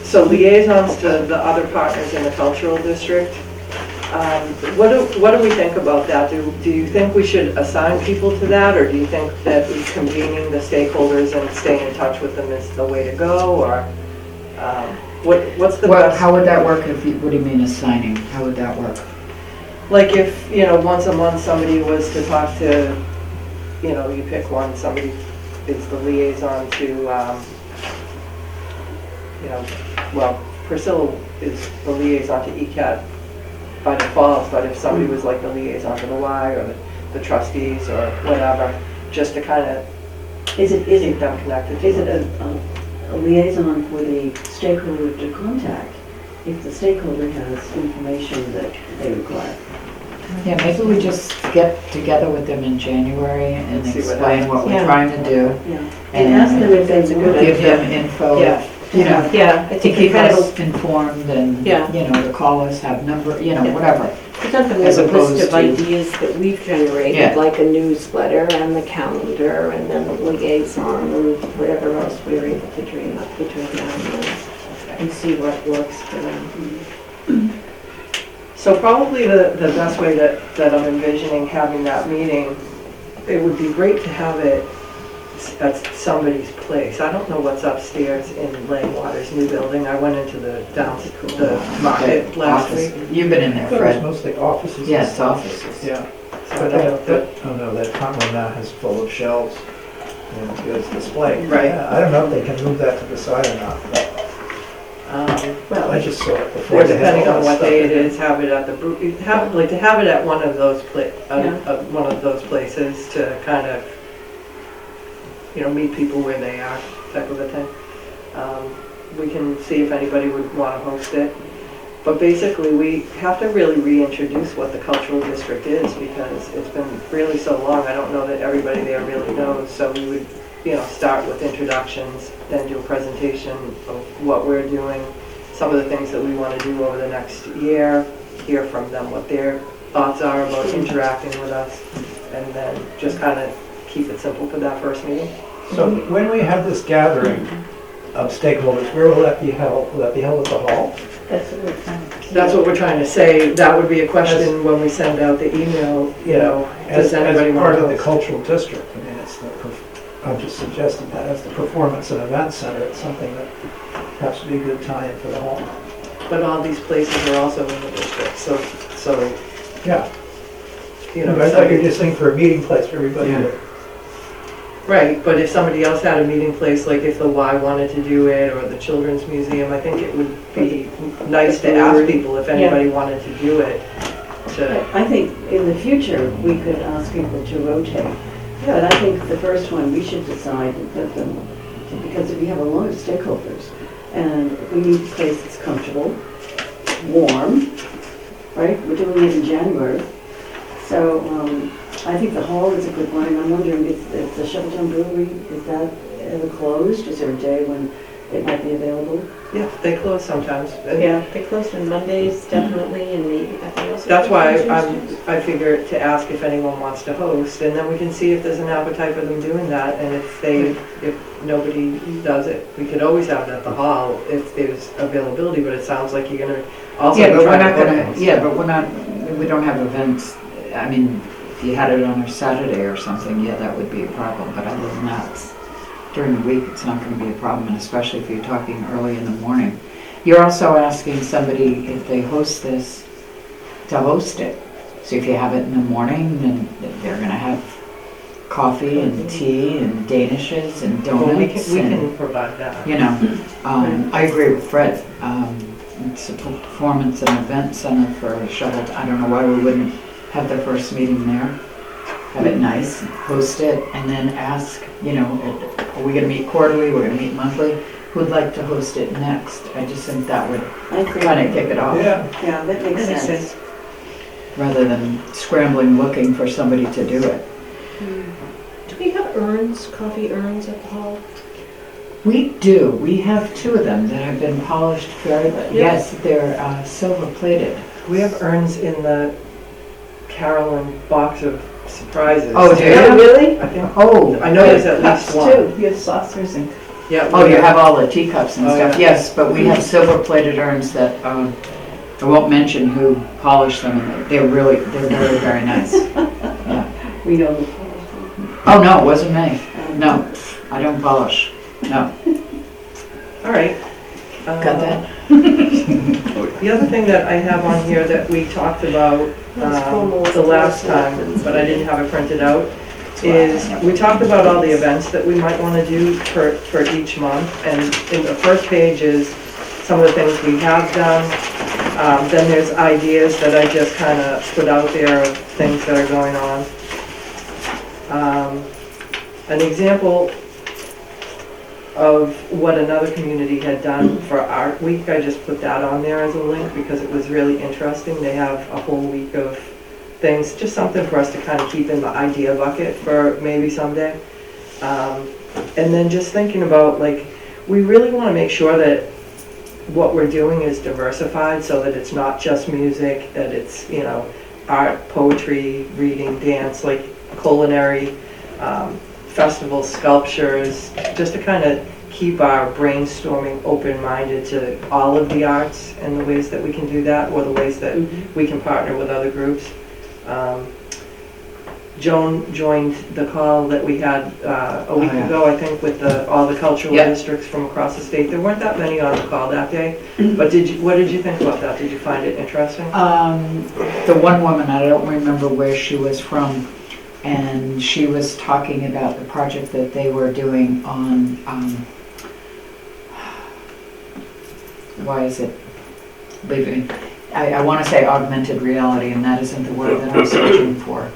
[SPEAKER 1] So liaisons to the other partners in the cultural district. What do we think about that? Do you think we should assign people to that, or do you think that convening the stakeholders and staying in touch with them is the way to go, or what's the
[SPEAKER 4] Well,
[SPEAKER 1] best?
[SPEAKER 4] how would that work if you, what do you mean assigning? How would that work?
[SPEAKER 1] Like if, once a month somebody was to talk to, you pick one, somebody is the liaison to, well, Priscilla is the liaison to ECAT by default, but if somebody was like the liaison to the Y or the trustees or whatever, just to kind of
[SPEAKER 2] Is it
[SPEAKER 1] keep them connected. to
[SPEAKER 2] Is it
[SPEAKER 1] it.
[SPEAKER 2] a liaison for the stakeholder to contact if the stakeholder has information that they require?
[SPEAKER 4] Yeah, maybe we just get together with them in January and
[SPEAKER 1] See what
[SPEAKER 4] explain what we're
[SPEAKER 5] happens.
[SPEAKER 4] trying to do.
[SPEAKER 2] Yeah.
[SPEAKER 4] And
[SPEAKER 2] And ask them if that's a good
[SPEAKER 4] Give
[SPEAKER 2] idea.
[SPEAKER 4] them info,
[SPEAKER 5] Yeah. Yeah, I
[SPEAKER 4] to
[SPEAKER 5] think
[SPEAKER 4] keep
[SPEAKER 5] kind
[SPEAKER 4] us
[SPEAKER 5] of,
[SPEAKER 4] informed and,
[SPEAKER 5] Yeah.
[SPEAKER 4] to call us, have number,
[SPEAKER 5] Yeah.
[SPEAKER 4] whatever.
[SPEAKER 5] present them
[SPEAKER 4] As
[SPEAKER 5] with a list
[SPEAKER 4] opposed
[SPEAKER 5] of
[SPEAKER 4] to-
[SPEAKER 5] ideas that we've generated,
[SPEAKER 4] Yeah.
[SPEAKER 5] like a newsletter and the calendar and then the liaison and whatever else we're able to dream up between now and then, and see what works for them.
[SPEAKER 1] So probably the best way that I'm envisioning having that meeting, it would be great to have it at somebody's place. I don't know what's upstairs in Langwater's new building. I went into the market last
[SPEAKER 4] Office.
[SPEAKER 1] week.
[SPEAKER 4] You've been in there,
[SPEAKER 3] I thought it
[SPEAKER 4] Fred.
[SPEAKER 3] was mostly offices.
[SPEAKER 4] Yeah, it's offices.
[SPEAKER 3] Yeah.
[SPEAKER 1] So
[SPEAKER 3] But
[SPEAKER 1] I don't know.
[SPEAKER 3] oh no, that front room now has full of shelves and it's displayed.
[SPEAKER 1] Right.
[SPEAKER 3] Yeah, I don't know if they can move that to the side or not, but
[SPEAKER 1] Well,
[SPEAKER 3] I just saw it before.
[SPEAKER 1] or
[SPEAKER 3] They had
[SPEAKER 1] depending
[SPEAKER 3] all
[SPEAKER 1] on
[SPEAKER 3] that
[SPEAKER 1] what
[SPEAKER 3] stuff
[SPEAKER 1] day
[SPEAKER 3] in
[SPEAKER 1] it is, have it at the, to have it at one of those
[SPEAKER 2] Yeah.
[SPEAKER 1] one of those places to kind of, meet people where they are, type of a thing. We can see if anybody would want to host it. But basically, we have to really reintroduce what the cultural district is because it's been really so long. I don't know that everybody there really knows. So we would, start with introductions, then do a presentation of what we're doing, some of the things that we want to do over the next year, hear from them what their thoughts are about interacting with us, and then just kind of keep it simple for that first meeting.
[SPEAKER 3] So when we have this gathering of stakeholders, where will that be held? Will that be held at the hall?
[SPEAKER 2] That's what we're trying to.
[SPEAKER 1] That's what we're trying to say. That would be a question when we send out the email,
[SPEAKER 3] As
[SPEAKER 1] does anybody
[SPEAKER 3] part
[SPEAKER 1] want
[SPEAKER 3] of the
[SPEAKER 1] to?
[SPEAKER 3] cultural district, I mean, I'm just suggesting that as the performance and event center, it's something that perhaps would be a good tie-in for the hall.
[SPEAKER 1] But all these places are also in the district, so,
[SPEAKER 3] Yeah, I thought you were
[SPEAKER 1] somebody-
[SPEAKER 3] just saying for a meeting place for everybody.
[SPEAKER 4] Yeah.
[SPEAKER 1] right, but if somebody else had a meeting place, like if the Y wanted to do it, or the Children's Museum, I think it would be nice to ask people if anybody wanted to do it.
[SPEAKER 2] I think in the future, we could ask people to rotate. But I think the first one, we should decide that because we have a lot of stakeholders, and we need a place that's comfortable, warm, right? We're doing it in January. So I think the hall is a good one, and I'm wondering if the Shoveltown Brewery, is that ever closed? Is there a day when it might be available?
[SPEAKER 1] Yeah, they close sometimes. and
[SPEAKER 5] They close on Mondays definitely, and maybe, I think also.
[SPEAKER 1] That's why
[SPEAKER 5] close on Tuesdays.
[SPEAKER 1] I figure to ask if anyone wants to host, and then we can see if there's an appetite for them doing that, and if nobody does it, we could always have it at the hall if there's availability, but it sounds like you're gonna also
[SPEAKER 4] Yeah, but we're
[SPEAKER 1] try
[SPEAKER 4] not
[SPEAKER 1] to
[SPEAKER 4] gonna,
[SPEAKER 1] book
[SPEAKER 4] yeah, but we don't have events. I mean, if you had it on a Saturday or something, yeah, that would be a problem, but other than that, during the week, it's not gonna be a problem, and especially if you're talking early in the morning. You're also asking somebody if they host this, to host it. So if you have it in the morning, then they're gonna have coffee and tea and danishes and
[SPEAKER 1] Well, we
[SPEAKER 4] donuts
[SPEAKER 1] can
[SPEAKER 4] and,
[SPEAKER 1] provide that.
[SPEAKER 4] I agree with Fred. It's a performance and event center for Shovel. I don't know why we wouldn't have the first meeting there. Have it nice, host it, and then ask, are we gonna meet quarterly, we're gonna meet monthly? Who'd like to host it next? I just think that would
[SPEAKER 2] I agree.
[SPEAKER 4] kind of kick it off,
[SPEAKER 3] Yeah,
[SPEAKER 2] Yeah, that makes sense.
[SPEAKER 4] rather than scrambling looking for somebody to do it.
[SPEAKER 5] Do we have urns, coffee urns at the hall?
[SPEAKER 4] We do. We have two of them that have been polished very, yes, they're silver plated.
[SPEAKER 1] We have urns in the Carolyn box of surprises.
[SPEAKER 4] Oh, do you?
[SPEAKER 5] Really?
[SPEAKER 1] I think,
[SPEAKER 4] Oh,
[SPEAKER 1] I know there's at least one.
[SPEAKER 2] You have saucers and.
[SPEAKER 1] Yeah.
[SPEAKER 4] oh, you have all the teacups and
[SPEAKER 1] Oh,
[SPEAKER 4] stuff,
[SPEAKER 1] yeah.
[SPEAKER 4] yes, but we have silver plated urns that, I won't mention who polished them, and they're very, very nice.
[SPEAKER 2] We know.
[SPEAKER 4] Oh, no, it wasn't me. No, I don't polish. No.
[SPEAKER 1] All right.
[SPEAKER 4] Got that?
[SPEAKER 1] The other thing that I have on here that we talked about the last time, but I didn't have it printed out, is we talked about all the events that we might want to do for each month. And in the first page is some of the things we have done. Then there's ideas that I just kind of put out there of things that are going on. An example of what another community had done for Art Week, I just put that on there as a link because it was really interesting. They have a whole week of things, just something for us to kind of keep in the idea bucket for maybe someday. And then just thinking about, like, we really want to make sure that what we're doing is diversified so that it's not just music, that it's, you know, art, poetry, reading, dance, like culinary, festivals, sculptures, just to kind of keep our brainstorming open-minded to all of the arts and the ways that we can do that, or the ways that we can partner with other groups. Joan joined the call that we had a week ago, I think, with all the cultural districts from across the state. There weren't that many on the call that day, but what did you think about that? Did you find it interesting?
[SPEAKER 4] The one woman, I don't remember where she was from, and she was talking about the project that they were doing on, why is it leaving? I want to say augmented reality, and that isn't the word that I'm searching for.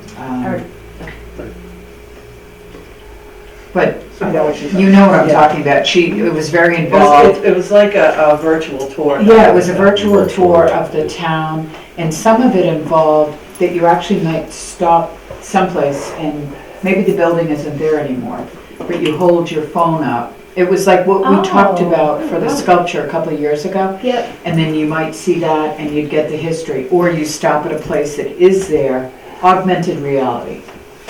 [SPEAKER 4] But
[SPEAKER 1] I know what you're
[SPEAKER 4] you know what I'm talking about. It was very
[SPEAKER 1] It
[SPEAKER 4] involved.
[SPEAKER 1] was like a virtual tour.
[SPEAKER 4] Yeah, it was a virtual tour of the town, and some of it involved that you actually might stop someplace and maybe the building isn't there anymore, but you hold your phone up. It was like what we talked about for the sculpture a couple of years ago.
[SPEAKER 8] Yep.
[SPEAKER 4] And then you might see that and you'd get the history, or you stop at a place that is there, augmented reality.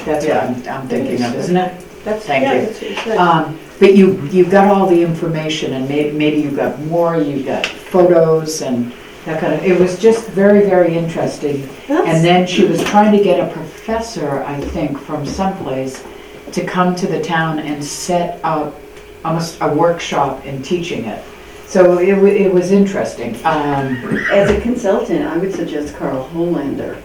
[SPEAKER 4] That's what I'm thinking of, isn't it? Thank you.
[SPEAKER 7] That's what you said.
[SPEAKER 4] But you got all the information, and maybe you got more, you got photos and that kind of, it was just very, very interesting. And then she was trying to get a professor, I think, from someplace to come to the town and set up almost a workshop in teaching it. So it was interesting.
[SPEAKER 2] As a consultant, I would suggest Carl Holander.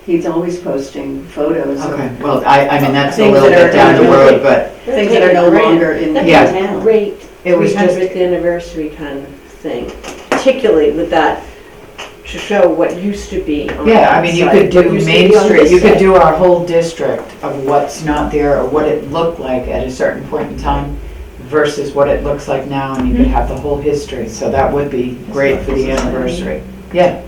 [SPEAKER 2] He's always posting photos
[SPEAKER 4] Okay,
[SPEAKER 2] of
[SPEAKER 4] well, I mean, that's a
[SPEAKER 2] Things
[SPEAKER 4] little
[SPEAKER 2] that are
[SPEAKER 4] bit down the
[SPEAKER 2] really-
[SPEAKER 4] road, but
[SPEAKER 2] things that are no longer in the
[SPEAKER 4] Yeah.
[SPEAKER 2] town.
[SPEAKER 7] Great
[SPEAKER 4] it was just,
[SPEAKER 7] 300th anniversary kind of thing, particularly with that, to show what used to be on
[SPEAKER 4] yeah, I
[SPEAKER 7] that
[SPEAKER 4] mean, you
[SPEAKER 7] site,
[SPEAKER 4] could do
[SPEAKER 7] what used to
[SPEAKER 4] Main
[SPEAKER 7] be on
[SPEAKER 4] Street,
[SPEAKER 7] this
[SPEAKER 4] you could
[SPEAKER 7] site.
[SPEAKER 4] do our whole district of what's not there, or what it looked like at a certain point in time versus what it looks like now, and you could have the whole history, so that would be great for the anniversary. Yeah.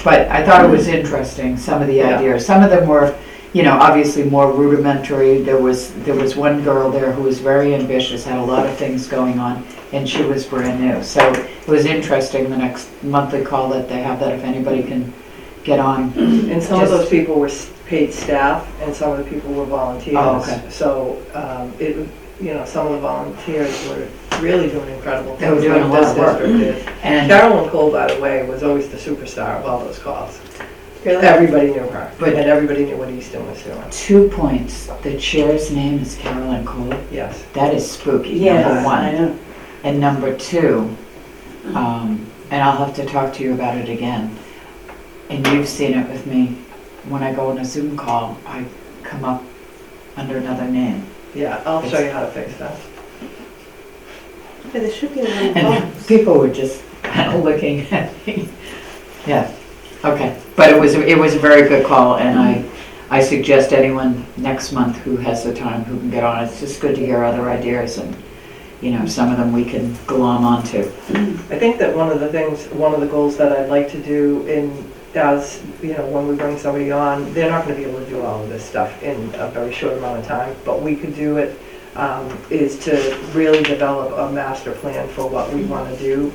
[SPEAKER 4] But I thought it was interesting, some of the ideas. Some of them were, you know, obviously more rudimentary. There was one girl there who was very ambitious, had a lot of things going on, and she was brand new. So it was interesting, the next monthly call that they have, that if anybody can get on.
[SPEAKER 1] And some of those people were paid staff, and some of the people were volunteers.
[SPEAKER 4] Oh, okay.
[SPEAKER 1] So, you know, some of the volunteers were really doing incredible things.
[SPEAKER 4] They were doing a lot of
[SPEAKER 1] This
[SPEAKER 4] work.
[SPEAKER 1] district did.
[SPEAKER 4] And
[SPEAKER 1] Carolyn Cole, by the way, was always the superstar of all those calls.
[SPEAKER 2] Really?
[SPEAKER 1] Everybody knew her,
[SPEAKER 4] But-
[SPEAKER 1] and everybody knew what Easton was doing.
[SPEAKER 4] 2 points. The chair's name is Carolyn Cole.
[SPEAKER 1] Yes.
[SPEAKER 4] That is spooky,
[SPEAKER 2] Yes,
[SPEAKER 4] number
[SPEAKER 2] I
[SPEAKER 4] one.
[SPEAKER 2] know.
[SPEAKER 4] And number two, and I'll have to talk to you about it again, and you've seen it with me, when I go on a Zoom call, I come up under another name.
[SPEAKER 1] Yeah, I'll show you how to fix that.
[SPEAKER 7] Yeah, there should be a little
[SPEAKER 4] And
[SPEAKER 7] box.
[SPEAKER 4] people were just kind of looking at me. Yeah, okay. But it was a very good call, and I suggest anyone next month who has the time who can get on. It's just good to hear other ideas, and, you know, some of them we can glom onto.
[SPEAKER 1] I think that one of the goals that I'd like to do as, you know, when we bring somebody on, they're not gonna be able to do all of this stuff in a very short amount of time, but we could do it, is to really develop a master plan for what we wanna do.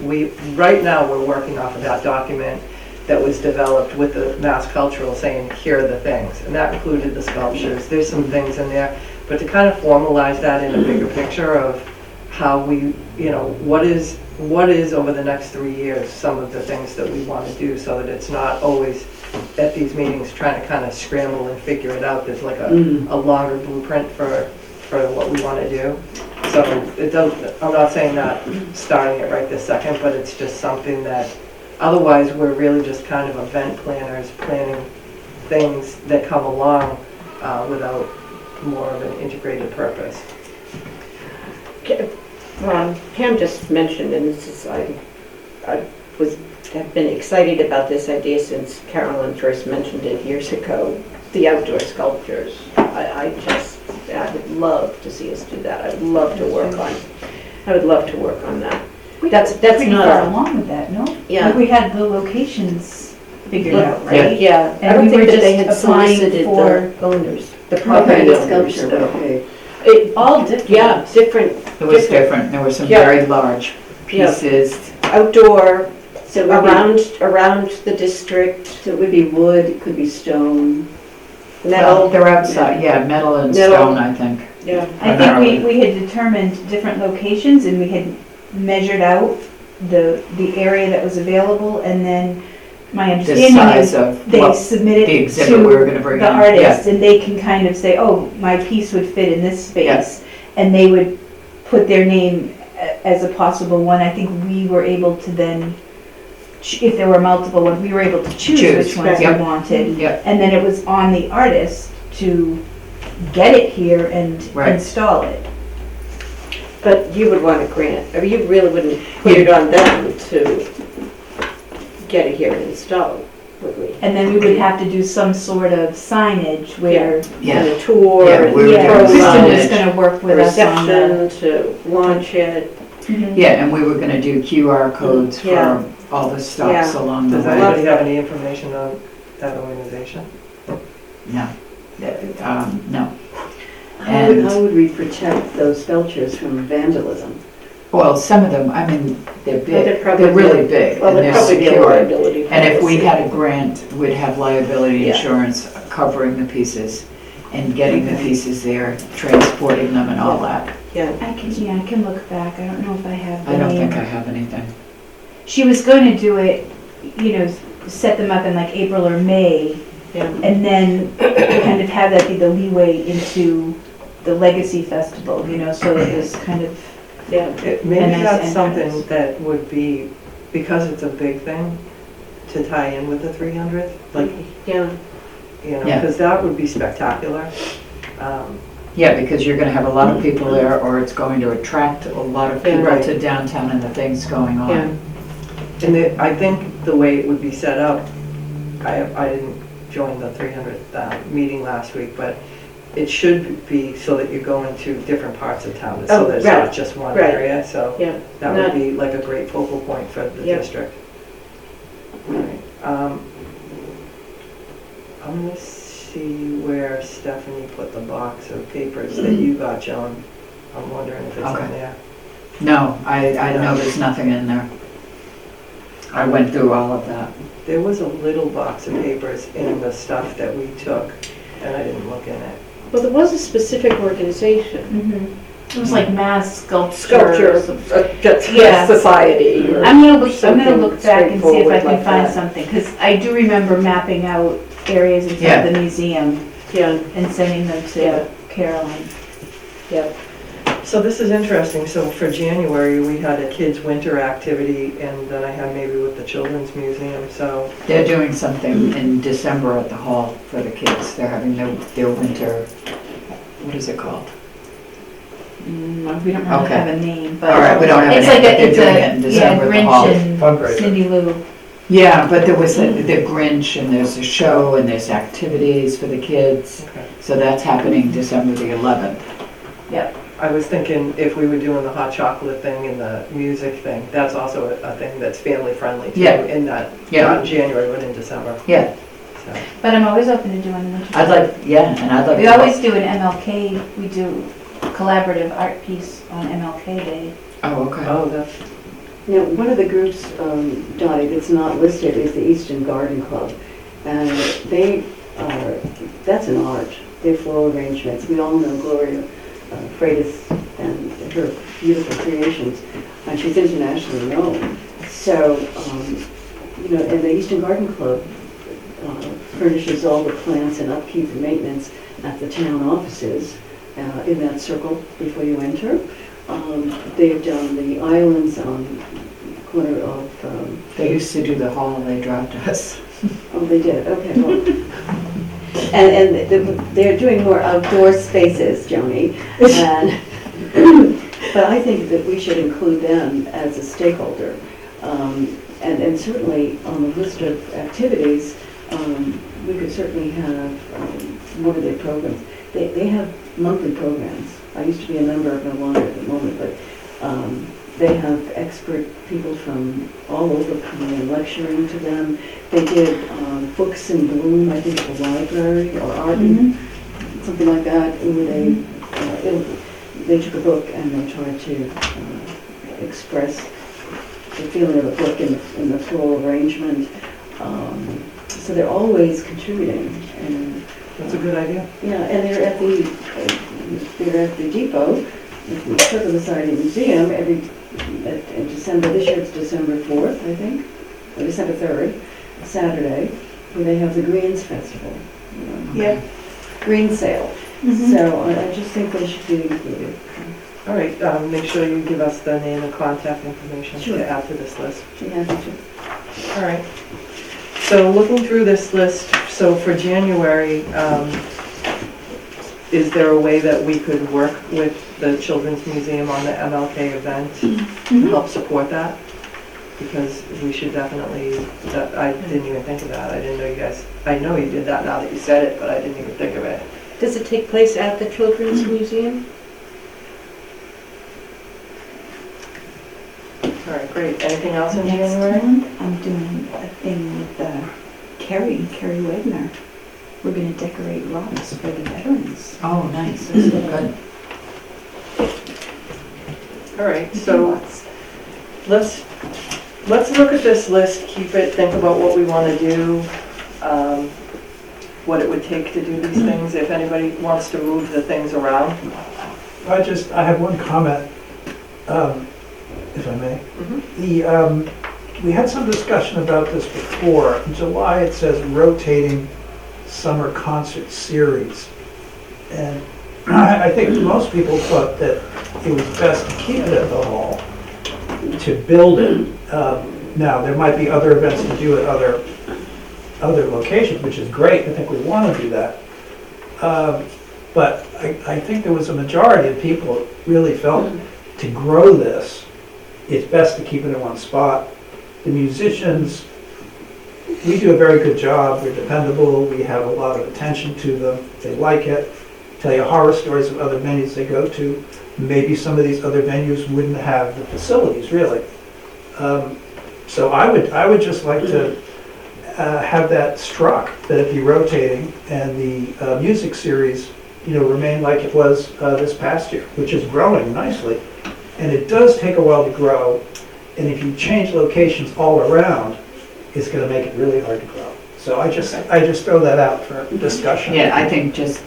[SPEAKER 1] Right now, we're working off of that document that was developed with the Mass Cultural saying, here are the things, and that included the sculptures. There's some things in there, but to kind of formalize that in a bigger picture of how we, you know, what is over the next 3 years, some of the things that we want to do, so that it's not always at these meetings trying to kind of scramble and figure it out. There's like a longer blueprint for what we want to do. So it doesn't, I'm not saying that starting it right this second, but it's just something that, otherwise, we're really just kind of event planners, planning things that come along without more of an integrated purpose.
[SPEAKER 5] Pam just mentioned, and this is, have been excited about this idea since Carolyn first mentioned it years ago, the outdoor sculptures. I would love to see us do that. I would love to work on that. That's
[SPEAKER 8] Pretty
[SPEAKER 5] not
[SPEAKER 8] far
[SPEAKER 5] a,
[SPEAKER 8] along with that, no?
[SPEAKER 5] Yeah.
[SPEAKER 8] Like we had the locations figured out, right?
[SPEAKER 5] yeah, I
[SPEAKER 8] And
[SPEAKER 5] don't
[SPEAKER 8] we
[SPEAKER 5] think
[SPEAKER 8] were
[SPEAKER 5] that they had
[SPEAKER 8] just applying
[SPEAKER 5] solicited
[SPEAKER 8] for-
[SPEAKER 5] the owners, the
[SPEAKER 2] What
[SPEAKER 5] property
[SPEAKER 2] kind of
[SPEAKER 5] owners.
[SPEAKER 2] sculpture would it
[SPEAKER 5] It-
[SPEAKER 8] All different.
[SPEAKER 5] Yeah, different,
[SPEAKER 4] It was different. There were some
[SPEAKER 5] Yeah.
[SPEAKER 4] very large
[SPEAKER 5] Yeah.
[SPEAKER 4] pieces.
[SPEAKER 5] outdoor,
[SPEAKER 2] be? So it would be,
[SPEAKER 5] around the district,
[SPEAKER 2] so it would be wood, it could be stone.
[SPEAKER 4] Well,
[SPEAKER 5] metal.
[SPEAKER 4] they're outside, yeah, metal and
[SPEAKER 5] Metal.
[SPEAKER 4] stone, I think.
[SPEAKER 5] Yeah.
[SPEAKER 8] I think we had determined different locations and we had measured out the area that was available, and then my
[SPEAKER 4] The
[SPEAKER 8] understanding
[SPEAKER 4] size
[SPEAKER 8] is
[SPEAKER 4] of
[SPEAKER 8] they
[SPEAKER 4] what
[SPEAKER 8] submit
[SPEAKER 4] the
[SPEAKER 8] it
[SPEAKER 4] exhibit we were
[SPEAKER 8] to
[SPEAKER 4] gonna bring in.
[SPEAKER 8] the artist, and they can kind of say, oh, my piece would fit in this space. And they would put their name as a possible one. I think we were able to then, if there were multiple ones, we were able to choose which ones we
[SPEAKER 4] Yep.
[SPEAKER 8] wanted.
[SPEAKER 4] Yep.
[SPEAKER 8] And then it was on the artist to get it here and
[SPEAKER 4] Right.
[SPEAKER 8] install it.
[SPEAKER 5] But you would want a grant, I mean, you really wouldn't put it on them to get it here and install it, would we?
[SPEAKER 8] And then we would have to do some sort of signage where,
[SPEAKER 5] And
[SPEAKER 4] Yeah,
[SPEAKER 5] a tour,
[SPEAKER 4] Yeah,
[SPEAKER 5] and
[SPEAKER 4] we were
[SPEAKER 8] yeah,
[SPEAKER 4] doing
[SPEAKER 8] Kristen was
[SPEAKER 4] signage.
[SPEAKER 8] gonna work
[SPEAKER 5] a
[SPEAKER 8] with us on the.
[SPEAKER 5] reception to launch it.
[SPEAKER 8] Mhm.
[SPEAKER 4] yeah, and we were gonna do QR codes
[SPEAKER 5] Yeah.
[SPEAKER 4] for all the stops
[SPEAKER 5] Yeah.
[SPEAKER 4] along the
[SPEAKER 1] Does
[SPEAKER 4] way.
[SPEAKER 1] anybody have any information on that organization?
[SPEAKER 4] No, no.
[SPEAKER 2] How would,
[SPEAKER 4] And-
[SPEAKER 2] how would we protect those sculptures from vandalism?
[SPEAKER 4] Well, some of them, I mean, they're
[SPEAKER 5] Well,
[SPEAKER 4] big,
[SPEAKER 5] they're probably
[SPEAKER 4] they're really
[SPEAKER 5] good.
[SPEAKER 4] big,
[SPEAKER 5] Well,
[SPEAKER 4] and
[SPEAKER 5] there'd
[SPEAKER 4] they're
[SPEAKER 5] probably be a
[SPEAKER 4] secure.
[SPEAKER 5] liability
[SPEAKER 4] And if we
[SPEAKER 5] policy.
[SPEAKER 4] had a grant, we'd have liability
[SPEAKER 5] Yeah.
[SPEAKER 4] insurance covering the pieces and getting the pieces there, transporting them and all that.
[SPEAKER 5] Yeah,
[SPEAKER 8] I can look back. I don't know if I have the
[SPEAKER 4] I don't
[SPEAKER 8] name.
[SPEAKER 4] think I have anything.
[SPEAKER 8] She was going to do it, set them up in like April or May,
[SPEAKER 5] yeah.
[SPEAKER 8] and then kind of have that be the leeway into the Legacy Festival, so it was kind of,
[SPEAKER 5] Yeah,
[SPEAKER 1] Maybe
[SPEAKER 8] A nice
[SPEAKER 1] that's something
[SPEAKER 8] entrance.
[SPEAKER 1] that would be, because it's a big thing, to tie in with the 300th, like,
[SPEAKER 5] yeah,
[SPEAKER 4] Yeah.
[SPEAKER 1] because that would be spectacular.
[SPEAKER 4] Yeah, because you're gonna have a lot of people there, or it's going to attract a lot of
[SPEAKER 5] Yeah.
[SPEAKER 4] people
[SPEAKER 1] Right.
[SPEAKER 4] to downtown and the things going
[SPEAKER 5] yeah.
[SPEAKER 4] on.
[SPEAKER 1] And I think the way it would be set up, I didn't join the 300th meeting last week, but it should be so that you're going to different parts of town, so
[SPEAKER 5] Oh,
[SPEAKER 1] there's
[SPEAKER 5] right,
[SPEAKER 1] not just one
[SPEAKER 5] right.
[SPEAKER 1] area, so
[SPEAKER 5] Yeah,
[SPEAKER 1] that
[SPEAKER 5] not-
[SPEAKER 1] would be like a great focal point for the
[SPEAKER 5] Yeah.
[SPEAKER 1] district. All right. I'm gonna see where Stephanie put the box of papers that you got, Joan. I'm wondering if it's
[SPEAKER 4] Okay.
[SPEAKER 1] in there.
[SPEAKER 4] No, I know there's nothing in there. I went through all of that.
[SPEAKER 1] There was a little box of papers in the stuff that we took, and I didn't look in it.
[SPEAKER 5] Well, there was a specific organization,
[SPEAKER 8] it was like mass
[SPEAKER 5] sculpture
[SPEAKER 8] sculpture. Yeah.
[SPEAKER 5] society. or-
[SPEAKER 8] I'm gonna look
[SPEAKER 5] something
[SPEAKER 8] back and see if I
[SPEAKER 5] straightforward
[SPEAKER 8] can
[SPEAKER 5] like
[SPEAKER 8] find
[SPEAKER 5] that.
[SPEAKER 8] something, because I do remember mapping out areas in front
[SPEAKER 4] Yeah.
[SPEAKER 8] of the museum
[SPEAKER 5] Yeah,
[SPEAKER 8] and sending them
[SPEAKER 5] Yeah.
[SPEAKER 8] to Caroline.
[SPEAKER 5] yeah.
[SPEAKER 1] So this is interesting. So for January, we had a kids' winter activity, and then I had maybe with the Children's Museum, so.
[SPEAKER 4] They're doing something in December at the hall for the kids. They're having their winter, what is it called?
[SPEAKER 8] We don't really
[SPEAKER 4] Okay.
[SPEAKER 8] have a name, but.
[SPEAKER 4] All right, we don't have
[SPEAKER 8] It's
[SPEAKER 4] a name,
[SPEAKER 8] like
[SPEAKER 4] but
[SPEAKER 8] a,
[SPEAKER 4] they're
[SPEAKER 8] it's
[SPEAKER 4] doing it in
[SPEAKER 8] a,
[SPEAKER 4] December at the hall.
[SPEAKER 8] Grinch and
[SPEAKER 3] Fundraiser.
[SPEAKER 8] Cindy Lou.
[SPEAKER 4] Yeah, but there was the Grinch, and there's a show, and there's activities for the kids.
[SPEAKER 1] Okay.
[SPEAKER 4] So that's happening December the 11th.
[SPEAKER 1] I was thinking if we were doing the hot chocolate thing and the music thing, that's also a thing that's family friendly too,
[SPEAKER 4] Yeah.
[SPEAKER 1] in that,
[SPEAKER 4] Yeah.
[SPEAKER 1] not in January, but in December.
[SPEAKER 4] Yeah,
[SPEAKER 1] So,
[SPEAKER 8] But I'm always open to doing winter.
[SPEAKER 4] I'd like, yeah, and I'd like
[SPEAKER 8] We
[SPEAKER 4] to.
[SPEAKER 8] always do an MLK, we do collaborative art piece on MLK Day.
[SPEAKER 4] Oh, okay.
[SPEAKER 1] oh, that's,
[SPEAKER 2] Now, one of the groups, Dottie, that's not listed is the Easton Garden Club. And they are, that's an art, their floral arrangements. We all know Gloria Freitas and her beautiful creations, and she's internationally known. So, and the Easton Garden Club furnishes all the plants and upkeep and maintenance at the town offices in that circle before you enter. they've done the islands on corner of,
[SPEAKER 4] They used to do the holiday drive to us.
[SPEAKER 2] oh, they did, okay, well. They're doing more outdoor spaces, Joni. And but I think that we should include them as a stakeholder. And certainly on the list of activities, we could certainly have, what are their programs? They have monthly programs. I used to be a member of no longer at the moment, but they have expert people from all over coming and lecturing to them. They did books in bloom, I think, at the library, or art, something like that, where they took a book and they tried to express the feeling of the book in the floral arrangement. So they're always contributing. And
[SPEAKER 3] That's a good idea.
[SPEAKER 2] yeah, and they're at the depot, the Circle Society Museum, in December. This year it's December 4th, I think, or December 3rd, Saturday, where they have the Greens Festival.
[SPEAKER 1] Yeah.
[SPEAKER 2] Green sale. So I just think they should be included.
[SPEAKER 1] All right, make sure you give us the name and contact information
[SPEAKER 2] Sure.
[SPEAKER 1] to add to this list.
[SPEAKER 2] Be happy to.
[SPEAKER 1] All right. So looking through this list, so for January, is there a way that we could work with the Children's Museum on the MLK event to help support that? Because we should definitely, I didn't even think of that. I didn't know you guys, I know you did that now that you said it, but I didn't even think of it.
[SPEAKER 5] Does it take place at the Children's Museum?
[SPEAKER 1] All right, great. Anything else in
[SPEAKER 9] Next
[SPEAKER 1] January?
[SPEAKER 9] month, I'm doing a thing with Carrie Wagner. We're gonna decorate rocks for the veterans.
[SPEAKER 4] Oh, nice, that's good.
[SPEAKER 1] All right, so let's look at this list, keep it, think about what we want to do, what it would take to do these things, if anybody wants to move the things around.
[SPEAKER 3] I have one comment, if I may. We had some discussion about this before. In July, it says rotating summer concert series. And I think most people thought that it was best to keep it at the hall, to build it. Now, there might be other events to do at other locations, which is great. I think we want to do that. But I think there was a majority of people who really felt to grow this, it's best to keep it in one spot. The musicians, we do a very good job. We're dependable. We have a lot of attention to them. They like it. Tell you horror stories of other venues they go to. Maybe some of these other venues wouldn't have the facilities, really. So I would just like to have that struck, that it be rotating, and the music series, remain like it was this past year, which is growing nicely. And it does take a while to grow, and if you change locations all around, it's going to make it really hard to grow. So I just throw that out for discussion.
[SPEAKER 4] Yeah, I think just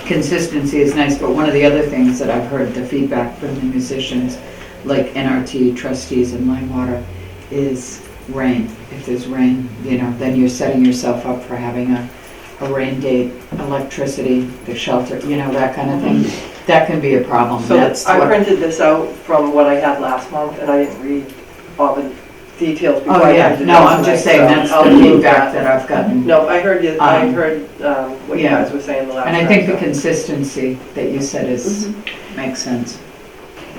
[SPEAKER 4] consistency is nice, but one of the other things that I've heard, the feedback from the musicians, like NRT trustees in Limewater, is rain. If there's rain, then you're setting yourself up for having a rain date, electricity, the shelter, that kind of thing. That can be a problem.
[SPEAKER 1] So I printed this out from what I had last month, and I didn't read all the details before I printed it.
[SPEAKER 4] No, I'm just saying that's
[SPEAKER 1] I'll
[SPEAKER 4] the
[SPEAKER 1] move
[SPEAKER 4] feedback that I've gotten.
[SPEAKER 1] No, I heard you, what you guys were saying the last time.
[SPEAKER 4] And I think the
[SPEAKER 1] so.
[SPEAKER 4] consistency that you said makes sense.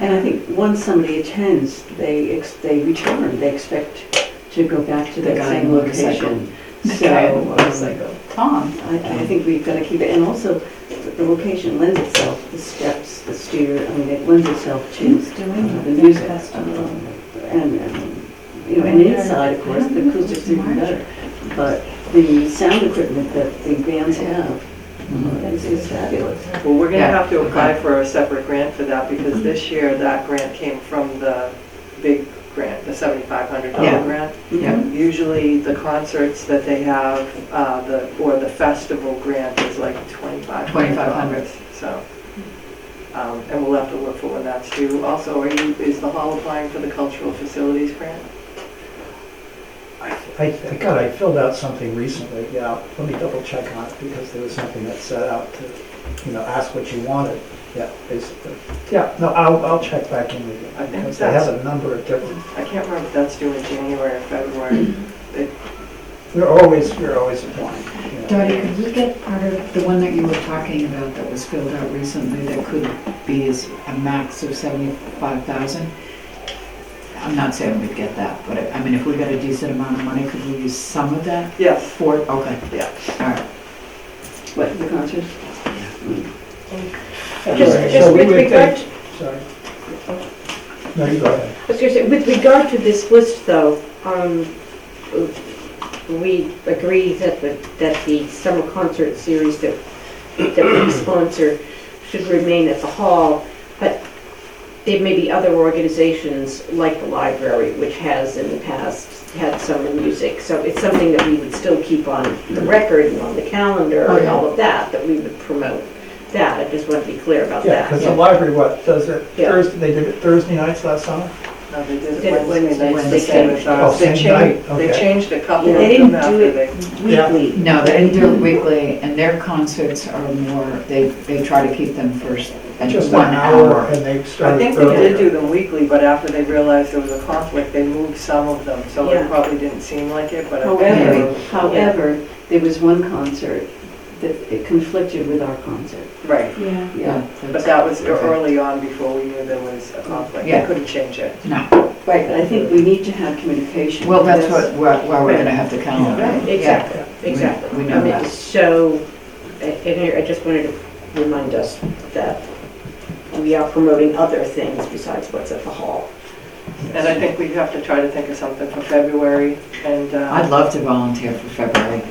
[SPEAKER 2] And I think once somebody attends, they return, they expect to go back to
[SPEAKER 4] The
[SPEAKER 2] that
[SPEAKER 4] guy
[SPEAKER 2] same
[SPEAKER 4] in the motorcycle.
[SPEAKER 2] location.
[SPEAKER 4] So, Tom.
[SPEAKER 2] I think we've got to keep it, and also the location lends itself, the steps, the stair, it lends itself to the music. And inside, of course, the acoustics are even better. But the sound equipment that the bands have is fabulous.
[SPEAKER 1] Well, we're gonna
[SPEAKER 4] Yeah,
[SPEAKER 1] have to apply
[SPEAKER 4] okay.
[SPEAKER 1] for a separate grant for that, because this year, that grant came from the big grant, the $7,500
[SPEAKER 4] Yeah.
[SPEAKER 1] grant.
[SPEAKER 4] Yeah.
[SPEAKER 1] Usually, the concerts that they have, the festival grant is like $2,500. So, and we'll have to look for when that's due. Also, is the hall applying for the cultural facilities grant?
[SPEAKER 3] I filled out something recently, yeah, let me double check on it, because there was something that set out to, ask what you wanted, yeah, basically. Yeah, no, I'll check back in with you,
[SPEAKER 1] I think
[SPEAKER 3] because they have
[SPEAKER 1] that's-
[SPEAKER 3] a number of different,
[SPEAKER 1] I can't remember if that's due in January or February.
[SPEAKER 3] you're always applying.
[SPEAKER 4] Dottie, could we get part of the one that you were talking about that was filled out recently that could be as a max of 75,000? I'm not saying we'd get that, but I mean, if we got a decent amount of money, could we use some of that
[SPEAKER 1] Yes,
[SPEAKER 4] for, okay.
[SPEAKER 1] Yeah.
[SPEAKER 4] All right.
[SPEAKER 2] What, the concert?
[SPEAKER 3] So we would take, sorry. No, you go ahead.
[SPEAKER 7] I was gonna say, with regard to this list though, we agree that the summer concert series that we sponsor should remain at the hall, but there may be other organizations like the library, which has in the past had summer music. So it's something that we would still keep on the record and on the calendar and all of that we would promote that. I just want to be clear about
[SPEAKER 3] Yeah,
[SPEAKER 7] that.
[SPEAKER 3] because the library, does it
[SPEAKER 7] Yeah.
[SPEAKER 3] Thursday, they did it Thursday nights last summer?
[SPEAKER 1] no, they did
[SPEAKER 7] Did
[SPEAKER 1] it
[SPEAKER 7] it
[SPEAKER 1] Wednesday nights,
[SPEAKER 7] Wednesday.
[SPEAKER 1] the same as
[SPEAKER 3] Oh,
[SPEAKER 1] ours.
[SPEAKER 3] same night,
[SPEAKER 1] They
[SPEAKER 3] okay.
[SPEAKER 1] changed a couple
[SPEAKER 7] Yeah,
[SPEAKER 1] of
[SPEAKER 9] They
[SPEAKER 1] them
[SPEAKER 9] didn't do
[SPEAKER 1] after
[SPEAKER 9] it
[SPEAKER 1] they.
[SPEAKER 3] Yeah.
[SPEAKER 9] weekly.
[SPEAKER 4] No, they didn't do it weekly, and their concerts are more, they try to keep them first, and
[SPEAKER 3] Just
[SPEAKER 4] one
[SPEAKER 3] an hour,
[SPEAKER 4] hour.
[SPEAKER 3] and they
[SPEAKER 1] I
[SPEAKER 3] started
[SPEAKER 1] think they
[SPEAKER 3] earlier.
[SPEAKER 1] did do them weekly, but after they realized there was a conflict, they moved some of them, so
[SPEAKER 7] Yeah.
[SPEAKER 1] it probably didn't seem like it, but. I think
[SPEAKER 2] However,
[SPEAKER 1] they were-
[SPEAKER 2] however, there was one concert that it conflicted with our concert.
[SPEAKER 1] Right,
[SPEAKER 9] Yeah.
[SPEAKER 2] Yeah.
[SPEAKER 1] but that was early on before we knew there was a conflict. They
[SPEAKER 4] Yeah.
[SPEAKER 1] couldn't change it.
[SPEAKER 4] No,
[SPEAKER 2] Right, but I think we need to have communication.
[SPEAKER 4] well, that's
[SPEAKER 2] Yes.
[SPEAKER 4] why we're gonna have the calendar.
[SPEAKER 7] Right, exactly,
[SPEAKER 4] Yeah.
[SPEAKER 7] exactly.
[SPEAKER 4] We know that.
[SPEAKER 7] So, and I just wanted to remind us that we are promoting other things besides what's at the hall.
[SPEAKER 1] And I think we have to try to think of something for February, and,
[SPEAKER 4] I'd love to volunteer for February.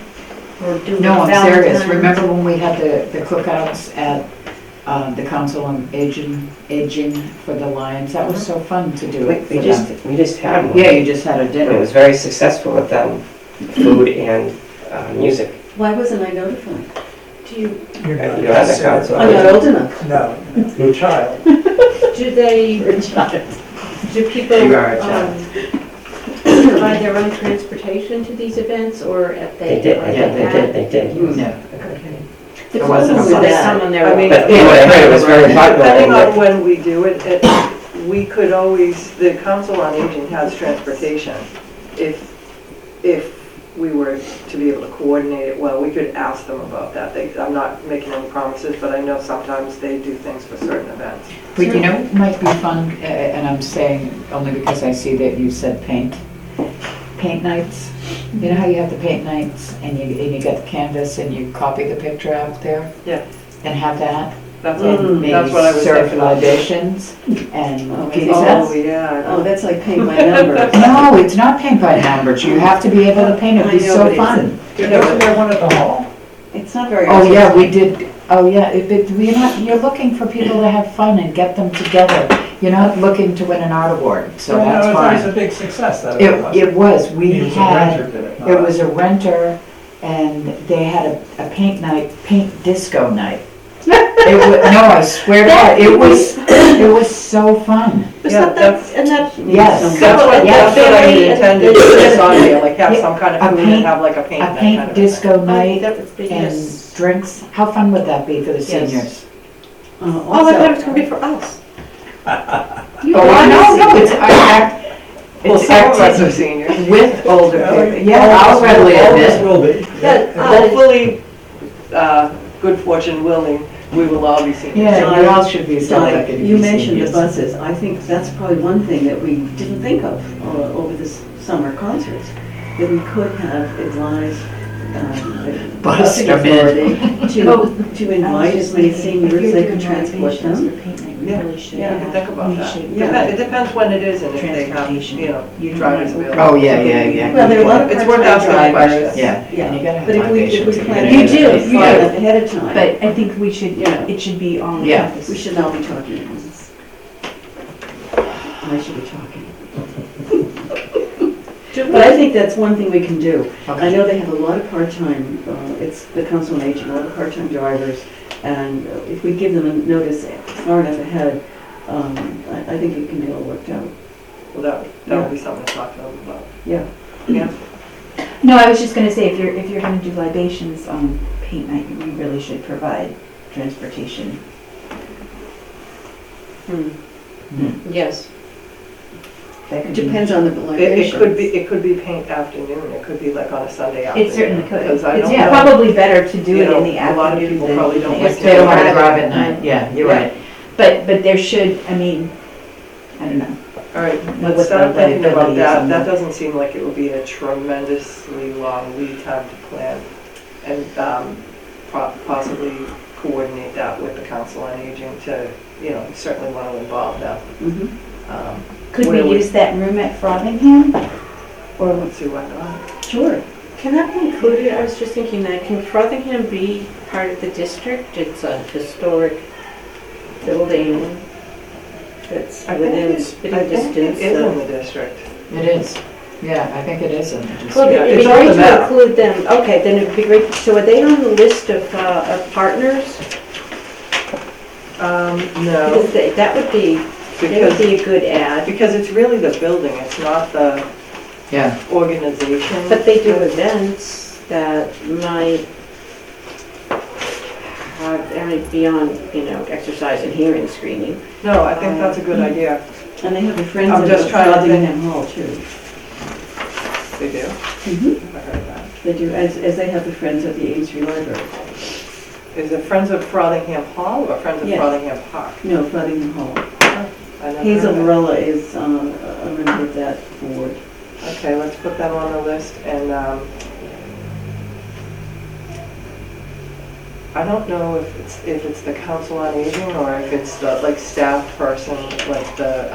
[SPEAKER 7] Or do
[SPEAKER 4] No, I'm serious.
[SPEAKER 7] Valentine's.
[SPEAKER 4] Remember when we had the cookouts at the Council on Aging for the Lions? That was so fun to do it for
[SPEAKER 6] We
[SPEAKER 4] them.
[SPEAKER 6] just had one.
[SPEAKER 4] Yeah, you just had a
[SPEAKER 6] And it
[SPEAKER 4] dinner.
[SPEAKER 6] was very successful with food and music.
[SPEAKER 2] Why wasn't I notified?
[SPEAKER 7] Do you,
[SPEAKER 3] You're not
[SPEAKER 6] You're on the council.
[SPEAKER 2] I'm not old enough.
[SPEAKER 3] No, your child.
[SPEAKER 7] do they,
[SPEAKER 2] For a child.
[SPEAKER 7] do people
[SPEAKER 6] You are a child.
[SPEAKER 7] provide their own transportation to these events, or if
[SPEAKER 6] They did, they did.
[SPEAKER 4] No.
[SPEAKER 7] Okay.
[SPEAKER 2] The
[SPEAKER 4] It wasn't
[SPEAKER 2] problem
[SPEAKER 7] So
[SPEAKER 2] with
[SPEAKER 7] they
[SPEAKER 2] that,
[SPEAKER 7] come on their
[SPEAKER 1] I
[SPEAKER 7] own.
[SPEAKER 1] mean,
[SPEAKER 6] But what I heard, it was very popular.
[SPEAKER 1] depending on
[SPEAKER 6] and
[SPEAKER 1] when we do it, we could always, the Council on Aging has transportation. If we were to be able to coordinate it well, we could ask them about that. I'm not making any promises, but I know sometimes they do things for certain events.
[SPEAKER 4] But you know, it might be fun, and I'm saying only because I see that you said paint nights. You know how you have the paint nights and you get the canvas and you copy the picture out there?
[SPEAKER 1] Yeah.
[SPEAKER 4] And have that?
[SPEAKER 1] That's
[SPEAKER 4] And
[SPEAKER 1] that's what I was
[SPEAKER 4] maybe serve
[SPEAKER 1] thinking of.
[SPEAKER 4] libations and
[SPEAKER 2] Oh,
[SPEAKER 4] pizza
[SPEAKER 1] Oh,
[SPEAKER 4] sets?
[SPEAKER 1] yeah.
[SPEAKER 2] oh, that's like paint by numbers.
[SPEAKER 4] No, it's not paint by numbers. You have to be able to paint. It'd be
[SPEAKER 2] I know,
[SPEAKER 4] so
[SPEAKER 2] but it's
[SPEAKER 4] fun.
[SPEAKER 1] Wasn't there one at the hall?
[SPEAKER 2] It's not very.
[SPEAKER 4] Oh, yeah, we
[SPEAKER 2] artistic.
[SPEAKER 4] did, oh, yeah, you're looking for people to have fun and get them together. You're not looking to win an art award, so that's
[SPEAKER 3] It was a
[SPEAKER 4] fine.
[SPEAKER 3] big success, that
[SPEAKER 4] It was, we
[SPEAKER 3] It was a
[SPEAKER 4] had,
[SPEAKER 3] renter did it, not
[SPEAKER 4] it
[SPEAKER 3] us.
[SPEAKER 4] was a renter, and they had a paint night, paint disco night. It was, no, I swear to God, it was so fun.
[SPEAKER 1] Yeah, that's,
[SPEAKER 7] And that,
[SPEAKER 4] Yes.
[SPEAKER 1] that's what I
[SPEAKER 7] Billy and
[SPEAKER 1] intended
[SPEAKER 7] the-
[SPEAKER 1] to put on there, like have
[SPEAKER 4] Yeah,
[SPEAKER 1] some kind
[SPEAKER 4] a
[SPEAKER 1] of food
[SPEAKER 4] paint-
[SPEAKER 1] and have like a paint
[SPEAKER 4] A
[SPEAKER 1] night kind
[SPEAKER 4] paint
[SPEAKER 1] of
[SPEAKER 4] disco night
[SPEAKER 7] that would be,
[SPEAKER 4] and
[SPEAKER 7] yes.
[SPEAKER 4] drinks. How fun would that be for the
[SPEAKER 7] Yes.
[SPEAKER 4] seniors?
[SPEAKER 7] Oh, I thought
[SPEAKER 2] Also,
[SPEAKER 7] it was gonna be for us.
[SPEAKER 4] No, it's,
[SPEAKER 1] Well,
[SPEAKER 4] it's
[SPEAKER 1] some of us are
[SPEAKER 4] activity
[SPEAKER 1] seniors.
[SPEAKER 4] with older
[SPEAKER 3] Well,
[SPEAKER 4] people. Yeah, I'll readily
[SPEAKER 3] Always
[SPEAKER 4] admit.
[SPEAKER 3] will be.
[SPEAKER 1] Hopefully, good fortune willing, we will all be seniors.
[SPEAKER 4] Yeah, you all should be so
[SPEAKER 2] John,
[SPEAKER 4] lucky to be
[SPEAKER 2] you mentioned the
[SPEAKER 4] seniors.
[SPEAKER 2] buses. I think that's probably one thing that we didn't think of over this summer concerts, that we could have advised the
[SPEAKER 4] Bus
[SPEAKER 2] bus
[SPEAKER 4] them in.
[SPEAKER 2] authority to invite as many seniors as they could transport them.
[SPEAKER 1] Yeah,
[SPEAKER 2] Yeah.
[SPEAKER 1] we can think about
[SPEAKER 9] We
[SPEAKER 1] that.
[SPEAKER 9] should.
[SPEAKER 2] Yeah.
[SPEAKER 1] It depends when it is and if they have,
[SPEAKER 9] Transportation.
[SPEAKER 1] you know,
[SPEAKER 9] You don't
[SPEAKER 1] drivers
[SPEAKER 9] want-
[SPEAKER 1] available.
[SPEAKER 4] Oh, yeah.
[SPEAKER 2] Well, there are a lot of
[SPEAKER 1] It's worth
[SPEAKER 2] part-time
[SPEAKER 1] asking the
[SPEAKER 2] drivers.
[SPEAKER 1] question.
[SPEAKER 4] Yeah,
[SPEAKER 2] Yeah.
[SPEAKER 4] and you gotta have
[SPEAKER 2] But if we
[SPEAKER 4] motivation to
[SPEAKER 2] plan
[SPEAKER 4] get
[SPEAKER 8] You
[SPEAKER 4] it.
[SPEAKER 8] do,
[SPEAKER 2] it
[SPEAKER 8] you
[SPEAKER 2] far
[SPEAKER 8] do.
[SPEAKER 2] enough ahead of time,
[SPEAKER 8] But I think we should,
[SPEAKER 2] Yeah.
[SPEAKER 8] it should be on
[SPEAKER 4] Yeah.
[SPEAKER 8] campus.
[SPEAKER 2] we should not be talking at once. I should be talking. But I think that's one thing we can do. I
[SPEAKER 4] Okay.
[SPEAKER 2] know they have a lot of part-time, it's the Council on Aging, a lot of part-time drivers, and if we give them a notice far enough ahead, I think it can be all worked out.
[SPEAKER 1] Well, that would be something to talk to them about.
[SPEAKER 2] Yeah.
[SPEAKER 1] Yeah.
[SPEAKER 8] No, I was just gonna say, if you're gonna do libations on paint night, you really should provide transportation.
[SPEAKER 5] Yes.
[SPEAKER 8] That could
[SPEAKER 2] It
[SPEAKER 8] be-
[SPEAKER 2] depends on the
[SPEAKER 1] It
[SPEAKER 2] libations.
[SPEAKER 1] it could be paint afternoon, it could be like on a Sunday afternoon.
[SPEAKER 8] It certainly could.
[SPEAKER 1] Because I
[SPEAKER 8] It's
[SPEAKER 1] don't know,
[SPEAKER 8] probably better to do
[SPEAKER 1] you
[SPEAKER 8] it
[SPEAKER 1] know,
[SPEAKER 8] in the
[SPEAKER 1] a lot of
[SPEAKER 8] afternoon
[SPEAKER 1] people
[SPEAKER 8] than
[SPEAKER 1] probably don't
[SPEAKER 8] the
[SPEAKER 1] like
[SPEAKER 8] evening.
[SPEAKER 1] to
[SPEAKER 4] They don't want to
[SPEAKER 1] drive.
[SPEAKER 4] drive at night, yeah, you're
[SPEAKER 1] Yeah.
[SPEAKER 4] right.
[SPEAKER 8] But there should, I mean, I don't know.
[SPEAKER 1] All right,
[SPEAKER 8] Know
[SPEAKER 1] let's
[SPEAKER 8] what
[SPEAKER 1] start
[SPEAKER 8] the
[SPEAKER 1] thinking about
[SPEAKER 8] liability is
[SPEAKER 1] that.
[SPEAKER 8] on
[SPEAKER 1] That
[SPEAKER 8] that.
[SPEAKER 1] doesn't seem like it would be a tremendously long lead time to plan. And possibly coordinate that with the Council on Aging to, you know, certainly want to involve them.
[SPEAKER 2] Mhm.
[SPEAKER 8] Could
[SPEAKER 1] Where
[SPEAKER 8] we
[SPEAKER 1] would-
[SPEAKER 8] use that room at Frothingham? Or,
[SPEAKER 1] Let's see why not.
[SPEAKER 2] Sure.
[SPEAKER 5] Can that be included? I was just thinking that, can Frothingham be part of the district? It's a historic building that's
[SPEAKER 1] I think
[SPEAKER 5] within
[SPEAKER 1] it-
[SPEAKER 5] spitting
[SPEAKER 1] I think
[SPEAKER 5] distance
[SPEAKER 1] it is in
[SPEAKER 5] of.
[SPEAKER 1] the district.
[SPEAKER 4] It is, yeah, I think it is in the district.
[SPEAKER 5] Well,
[SPEAKER 1] Yeah,
[SPEAKER 5] it'd be
[SPEAKER 1] it's on
[SPEAKER 5] great
[SPEAKER 1] the
[SPEAKER 5] to
[SPEAKER 1] map.
[SPEAKER 5] include them. Okay, then it'd be great. So are they on the list of partners?
[SPEAKER 1] No,
[SPEAKER 5] Because that would be,
[SPEAKER 1] because,
[SPEAKER 5] a good ad.
[SPEAKER 1] because it's really the building, it's not the
[SPEAKER 4] Yeah,
[SPEAKER 1] organization.
[SPEAKER 5] But they do events that might beyond, exercise and hearing screening.
[SPEAKER 1] No, I think that's a good idea.
[SPEAKER 2] And they have the Friends
[SPEAKER 1] I'm
[SPEAKER 2] of
[SPEAKER 1] just trying to think.
[SPEAKER 2] Frothingham Hall too.
[SPEAKER 1] They do?
[SPEAKER 2] Mhm.
[SPEAKER 1] I heard that.
[SPEAKER 2] They do, as they have the Friends of the Ames Tree Library.
[SPEAKER 1] Is it Friends of Frothingham Hall or Friends of
[SPEAKER 2] Yes.
[SPEAKER 1] Frothingham Park?
[SPEAKER 2] No, Frothingham Hall.
[SPEAKER 1] I never
[SPEAKER 2] Hazel
[SPEAKER 1] heard that.
[SPEAKER 2] Varela is a member of that board.
[SPEAKER 1] Okay, let's put them on the list, and I don't know if it's the Council on Aging or if it's the, like, staff person, like the,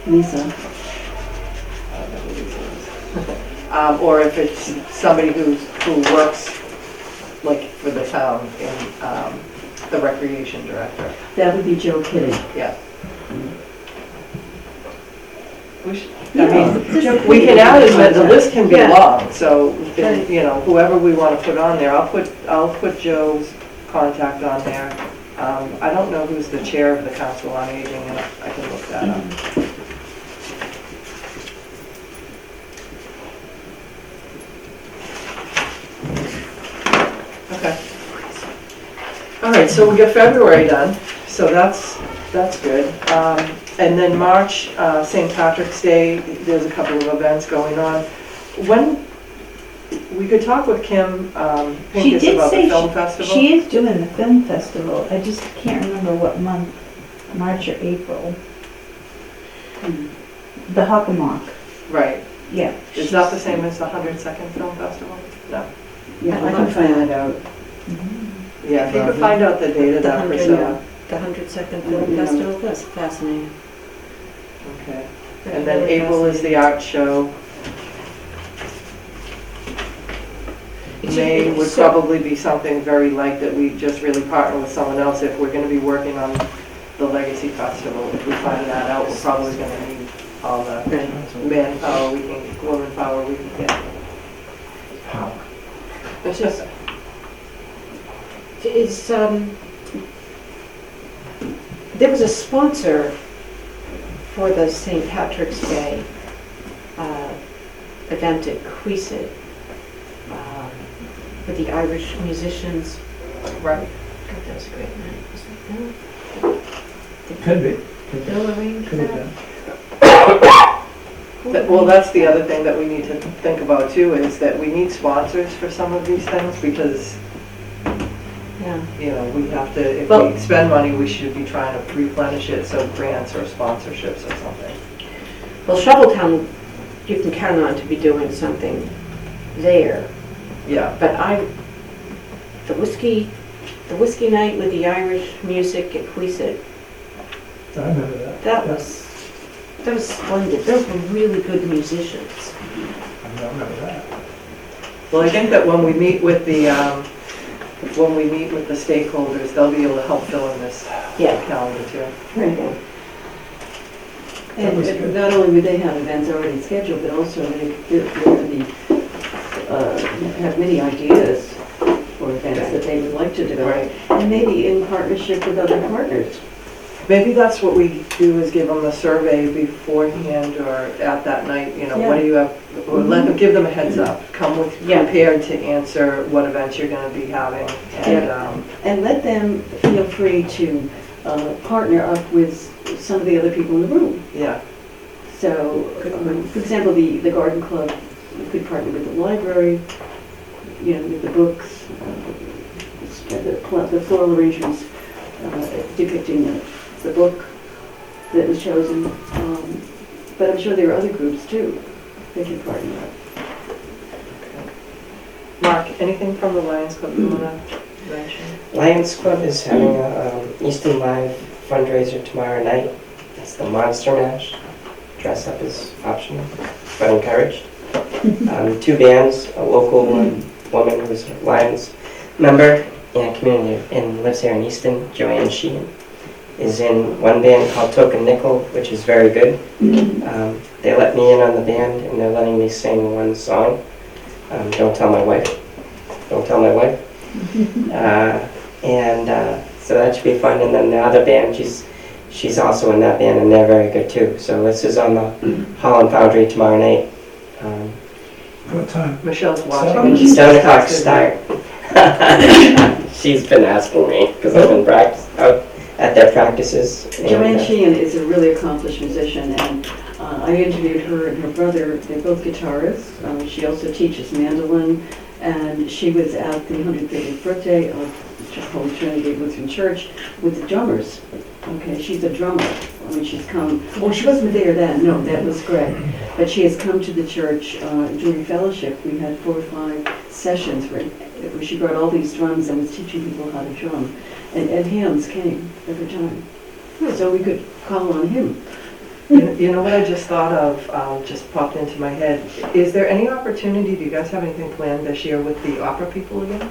[SPEAKER 2] Lisa.
[SPEAKER 1] I don't know who this is. Or if it's somebody who works, like, for the town in, the recreation director.
[SPEAKER 2] That would be Joe Kitty.
[SPEAKER 1] Yeah. We should, I
[SPEAKER 2] Yeah,
[SPEAKER 1] mean,
[SPEAKER 2] Joe
[SPEAKER 1] we
[SPEAKER 2] Kitty
[SPEAKER 1] can add
[SPEAKER 2] would
[SPEAKER 1] as
[SPEAKER 2] be
[SPEAKER 1] many, the
[SPEAKER 2] fine.
[SPEAKER 1] list can be
[SPEAKER 5] Yeah.
[SPEAKER 1] long, so,
[SPEAKER 5] Right.
[SPEAKER 1] you know, whoever we want to put on there, I'll put Joe's contact on there. I don't know who's the chair of the Council on Aging, and I can look that up. Okay. All right, so we got February done, so that's good. And then March, St. Patrick's Day, there's a couple of events going on. When, we could talk with Kim
[SPEAKER 8] she
[SPEAKER 1] Pincus
[SPEAKER 8] did
[SPEAKER 1] about the
[SPEAKER 8] say
[SPEAKER 1] film festival.
[SPEAKER 8] she is doing the film festival. I just can't remember what month, March or April. The Hockomock,
[SPEAKER 1] Right.
[SPEAKER 8] yeah.
[SPEAKER 1] Is that the same as the 102nd Film Festival? No.
[SPEAKER 2] Yeah, I can find that out.
[SPEAKER 1] Yeah, if you could find out the date of
[SPEAKER 5] The
[SPEAKER 1] that,
[SPEAKER 5] 100,
[SPEAKER 1] Priscilla.
[SPEAKER 5] the 102nd Film
[SPEAKER 2] Yeah.
[SPEAKER 5] Festival, that's fascinating.
[SPEAKER 1] Okay. And then
[SPEAKER 5] Really
[SPEAKER 1] April is the art show. May would
[SPEAKER 5] So-
[SPEAKER 1] probably be something very light that we just really partner with someone else if we're gonna be working on the Legacy Festival. If we find that out, we're probably gonna need all the manpower we can, woman power we can get. It's just,
[SPEAKER 5] Is, there was a sponsor for the St. Patrick's Day event at Queesit with the Irish musicians.
[SPEAKER 1] right.
[SPEAKER 5] God, that was a great night. Was that
[SPEAKER 3] Could be.
[SPEAKER 5] Bill arranged
[SPEAKER 3] Could have
[SPEAKER 5] that?
[SPEAKER 3] been.
[SPEAKER 1] Well, that's the other thing that we need to think about too, is that we need sponsors for some of these things because,
[SPEAKER 5] Yeah.
[SPEAKER 1] you know, we have to, if
[SPEAKER 5] Well-
[SPEAKER 1] we spend money, we should be trying to replenish it, so grants or sponsorships or something.
[SPEAKER 5] Well, Shoveltown, you can count on to be doing something there.
[SPEAKER 1] Yeah,
[SPEAKER 5] But the whiskey night with the Irish music at Queesit,
[SPEAKER 3] I remember that.
[SPEAKER 5] that was splendid. Those were really good musicians.
[SPEAKER 3] I don't remember that.
[SPEAKER 1] well, I think that when we meet with the stakeholders, they'll be able to help fill in this
[SPEAKER 5] Yeah.
[SPEAKER 1] calendar too.
[SPEAKER 2] Right.
[SPEAKER 3] That was
[SPEAKER 2] And
[SPEAKER 3] good.
[SPEAKER 2] not only would they have events already scheduled, but also they could be, have many ideas for events that they would like to develop.
[SPEAKER 1] Right.
[SPEAKER 2] And maybe in partnership with other partners.
[SPEAKER 1] Maybe that's what we do, is give them a survey beforehand or at that night, you know, what do you have, or let them, give them a heads up. Come with,
[SPEAKER 5] Yeah.
[SPEAKER 1] prepared to answer what events you're gonna be having, and,
[SPEAKER 2] And let them feel free to partner up with some of the other people in the room.
[SPEAKER 1] yeah.
[SPEAKER 2] So, for example, the garden club could partner with the library, you know, with the books, the floral arrangements depicting the book that was chosen. But I'm sure there are other groups too that can partner up.
[SPEAKER 1] Mark, anything from the Lions Club you wanna mention?
[SPEAKER 6] Lions Club is having a Easton Live fundraiser tomorrow night. It's the Monster Mash. Dress up is optional, but encouraged. Two bands, a local woman who's a Lions member and community and lives here in Easton, Joanne Sheehan, is in one band called Token Nickel, which is very good. They let me in on the band and they're letting me sing one song. Don't tell my wife. Don't tell my wife. So that should be fun. And then the other band, she's also in that band and they're very good too. So this is on the Holland Foundry tomorrow night.
[SPEAKER 3] What time?
[SPEAKER 1] Michelle's
[SPEAKER 3] 7
[SPEAKER 1] watching.
[SPEAKER 6] 7 o'clock start. She's been asking me because I've been out at their practices.
[SPEAKER 2] Joanne Sheehan is a really accomplished musician, and I interviewed her and her brother. They're both guitarists. She also teaches mandolin, and she was at the 150th birthday of Holy Trinity Lutheran Church with the drummers. Okay, she's a drummer. I mean, she's come, oh, she wasn't there then, no, that was Greg. But she has come to the church during fellowship. We had 4 or 5 sessions where she brought all these drums and was teaching people how to drum. And Ed Hams came every time. So we could call on him.
[SPEAKER 1] You know what I just thought of, just popped into my head? Is there any opportunity, do you guys have anything planned this year with the opera people again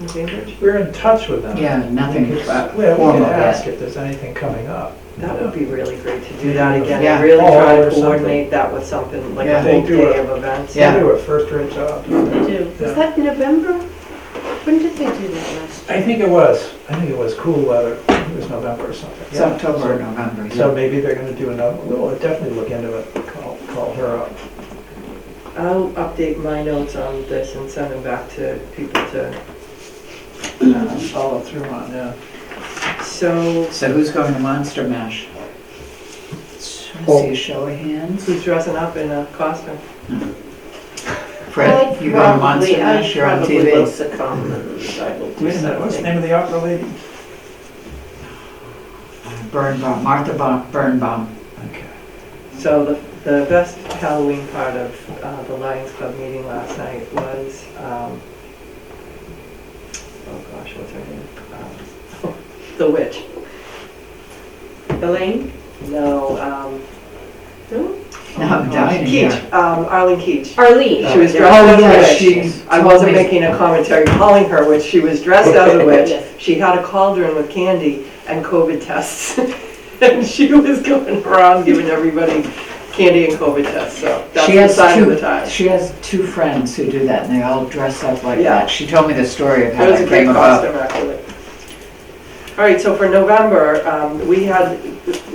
[SPEAKER 1] in Cambridge?
[SPEAKER 3] We're in touch with them.
[SPEAKER 4] Yeah, nothing
[SPEAKER 3] We
[SPEAKER 4] formal
[SPEAKER 3] can
[SPEAKER 4] yet.
[SPEAKER 3] ask if there's anything coming up.
[SPEAKER 1] That would be really great to do that again,
[SPEAKER 4] Yeah.
[SPEAKER 1] and really
[SPEAKER 3] Fall
[SPEAKER 1] try
[SPEAKER 3] or
[SPEAKER 1] to
[SPEAKER 3] something.
[SPEAKER 1] coordinate that with something, like
[SPEAKER 4] Yeah.
[SPEAKER 1] a whole
[SPEAKER 3] They do
[SPEAKER 1] day
[SPEAKER 3] it.
[SPEAKER 1] of events.
[SPEAKER 3] They
[SPEAKER 4] Yeah.
[SPEAKER 3] do a first-rate job.
[SPEAKER 5] They do.
[SPEAKER 3] Yeah.
[SPEAKER 5] Was that November? When did they do that last year?
[SPEAKER 3] I think it was cool weather. It was November or something.
[SPEAKER 4] It's October or November.
[SPEAKER 3] So maybe they're gonna do another, we'll definitely look into it, call her up.
[SPEAKER 1] I'll update my notes on this and send them back to people to,
[SPEAKER 3] Follow through on, yeah.
[SPEAKER 1] so
[SPEAKER 4] So who's going to Monster Mash? See a show of hands?
[SPEAKER 1] who's dressing up in a costume?
[SPEAKER 4] Fred, you going to Monster Mash? You're on
[SPEAKER 5] I'd probably
[SPEAKER 4] TV.
[SPEAKER 5] love to come and I will do
[SPEAKER 3] Wait a minute, what's the
[SPEAKER 5] something.
[SPEAKER 3] name of the opera lady?
[SPEAKER 4] Birnbaum, Martha Birnbaum.
[SPEAKER 3] Okay.
[SPEAKER 1] So the best Halloween part of the Lions Club meeting last night was, oh gosh, what's her name? The witch.
[SPEAKER 5] Elaine?
[SPEAKER 1] No,
[SPEAKER 5] Who?
[SPEAKER 4] Now I'm dying
[SPEAKER 1] Keach,
[SPEAKER 4] here.
[SPEAKER 1] Arlene Keach.
[SPEAKER 5] Arlene.
[SPEAKER 1] She was
[SPEAKER 4] Oh,
[SPEAKER 1] dressed as
[SPEAKER 4] yeah,
[SPEAKER 1] a witch.
[SPEAKER 4] she
[SPEAKER 1] I
[SPEAKER 4] told
[SPEAKER 1] wasn't
[SPEAKER 4] me.
[SPEAKER 1] making a commentary calling her witch. She was dressed as a witch.
[SPEAKER 5] Yes.
[SPEAKER 1] She had a cauldron with candy and COVID tests. And she was going around giving everybody candy and COVID tests, so that's
[SPEAKER 4] She
[SPEAKER 1] the
[SPEAKER 4] has
[SPEAKER 1] sign of
[SPEAKER 4] two.
[SPEAKER 1] the time.
[SPEAKER 4] She has 2 friends who do that, and they all dress up like
[SPEAKER 1] Yeah.
[SPEAKER 4] that. She told me the story of how
[SPEAKER 1] It was a
[SPEAKER 4] that
[SPEAKER 1] great
[SPEAKER 4] came about.
[SPEAKER 1] costume, actually. All right, so for November,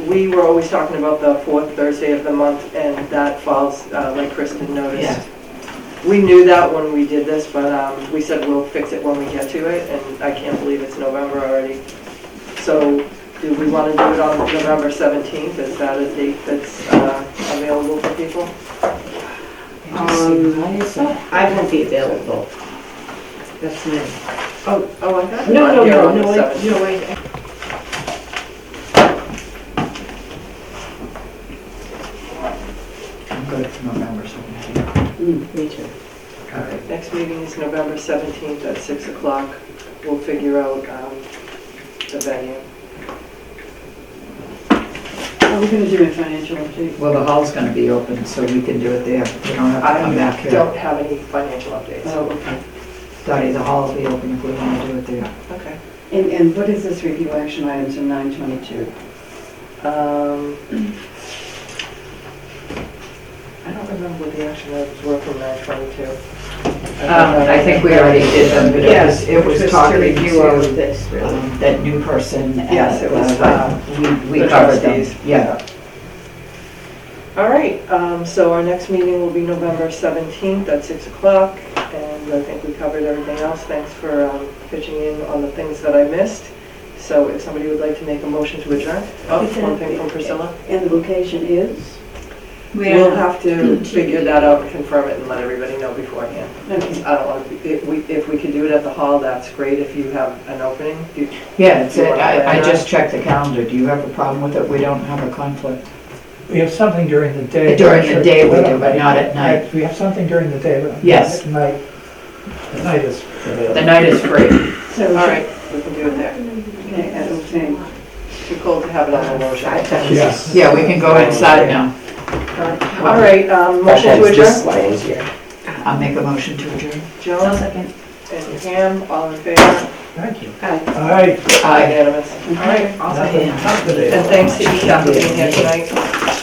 [SPEAKER 1] we were always talking about the 4th Thursday of the month, and that falls, like Kristen noticed.
[SPEAKER 4] Yeah.
[SPEAKER 1] We knew that when we did this, but we said we'll fix it when we get to it, and I can't believe it's November already. So do we want to do it on November 17th? Is that a date that's available for people?
[SPEAKER 5] I won't be available. That's me.
[SPEAKER 1] Oh, I got it
[SPEAKER 5] No,
[SPEAKER 1] on
[SPEAKER 5] no,
[SPEAKER 1] here
[SPEAKER 5] no,
[SPEAKER 1] on the
[SPEAKER 5] no,
[SPEAKER 1] 17th.
[SPEAKER 5] no,
[SPEAKER 4] I'm good for November 17th.
[SPEAKER 5] me too.
[SPEAKER 1] All right, next meeting is November 17th at 6 o'clock. We'll figure out the venue.
[SPEAKER 2] Are we going to do a financial update?
[SPEAKER 4] Well, the hall's gonna be open, so we can do it there. We don't have to come back
[SPEAKER 1] I
[SPEAKER 4] here.
[SPEAKER 1] don't have any financial updates.
[SPEAKER 2] Oh, okay.
[SPEAKER 4] Dottie, the hall will be open if we want to do it there.
[SPEAKER 1] Okay.
[SPEAKER 2] And what is this review action items in 922?
[SPEAKER 1] I don't remember what the action items were from 922.
[SPEAKER 4] I think we already did them, but it was
[SPEAKER 5] to
[SPEAKER 4] talking
[SPEAKER 5] review all
[SPEAKER 4] to
[SPEAKER 5] of this, really.
[SPEAKER 4] that new person.
[SPEAKER 1] Yes, it was,
[SPEAKER 4] We
[SPEAKER 1] the
[SPEAKER 4] covered them,
[SPEAKER 1] trustees.
[SPEAKER 4] yeah.
[SPEAKER 1] All right, so our next meeting will be November 17th at 6 o'clock, and I think we covered everything else. Thanks for pitching in on the things that I missed. So if somebody would like to make a motion to adjourn? Oh, one thing from Priscilla.
[SPEAKER 2] And the location is?
[SPEAKER 1] We'll have to figure that out and confirm it and let everybody know beforehand. I don't want to, if we could do it at the hall, that's great if you have an opening.
[SPEAKER 4] Yeah, it's,
[SPEAKER 1] Do you wanna plan
[SPEAKER 4] I
[SPEAKER 1] that?
[SPEAKER 4] just checked the calendar. Do you have a problem with it? We don't have a conflict.
[SPEAKER 3] We have something during the day.
[SPEAKER 4] During the day we do, but not at night.
[SPEAKER 3] We have something during the day, but not
[SPEAKER 4] Yes.
[SPEAKER 3] at night. The night is available.
[SPEAKER 4] The night is free.
[SPEAKER 2] So,
[SPEAKER 1] All right, we can do it there.
[SPEAKER 2] Okay, at the same.
[SPEAKER 1] Too cold to have it on the motion.
[SPEAKER 3] Yes.
[SPEAKER 4] Yeah, we can go inside now.
[SPEAKER 1] All right, motion to
[SPEAKER 6] Sometimes this
[SPEAKER 1] adjourn?
[SPEAKER 6] line is here.
[SPEAKER 4] I'll make a motion to adjourn.
[SPEAKER 1] Joan
[SPEAKER 9] second.
[SPEAKER 1] and Pam, all in favor?
[SPEAKER 3] Thank you.
[SPEAKER 2] Aye.
[SPEAKER 3] All right.
[SPEAKER 4] Aye.
[SPEAKER 1] Unanimous. All right,
[SPEAKER 3] Nothing- nothing today.
[SPEAKER 1] and thanks to Easton for being here tonight.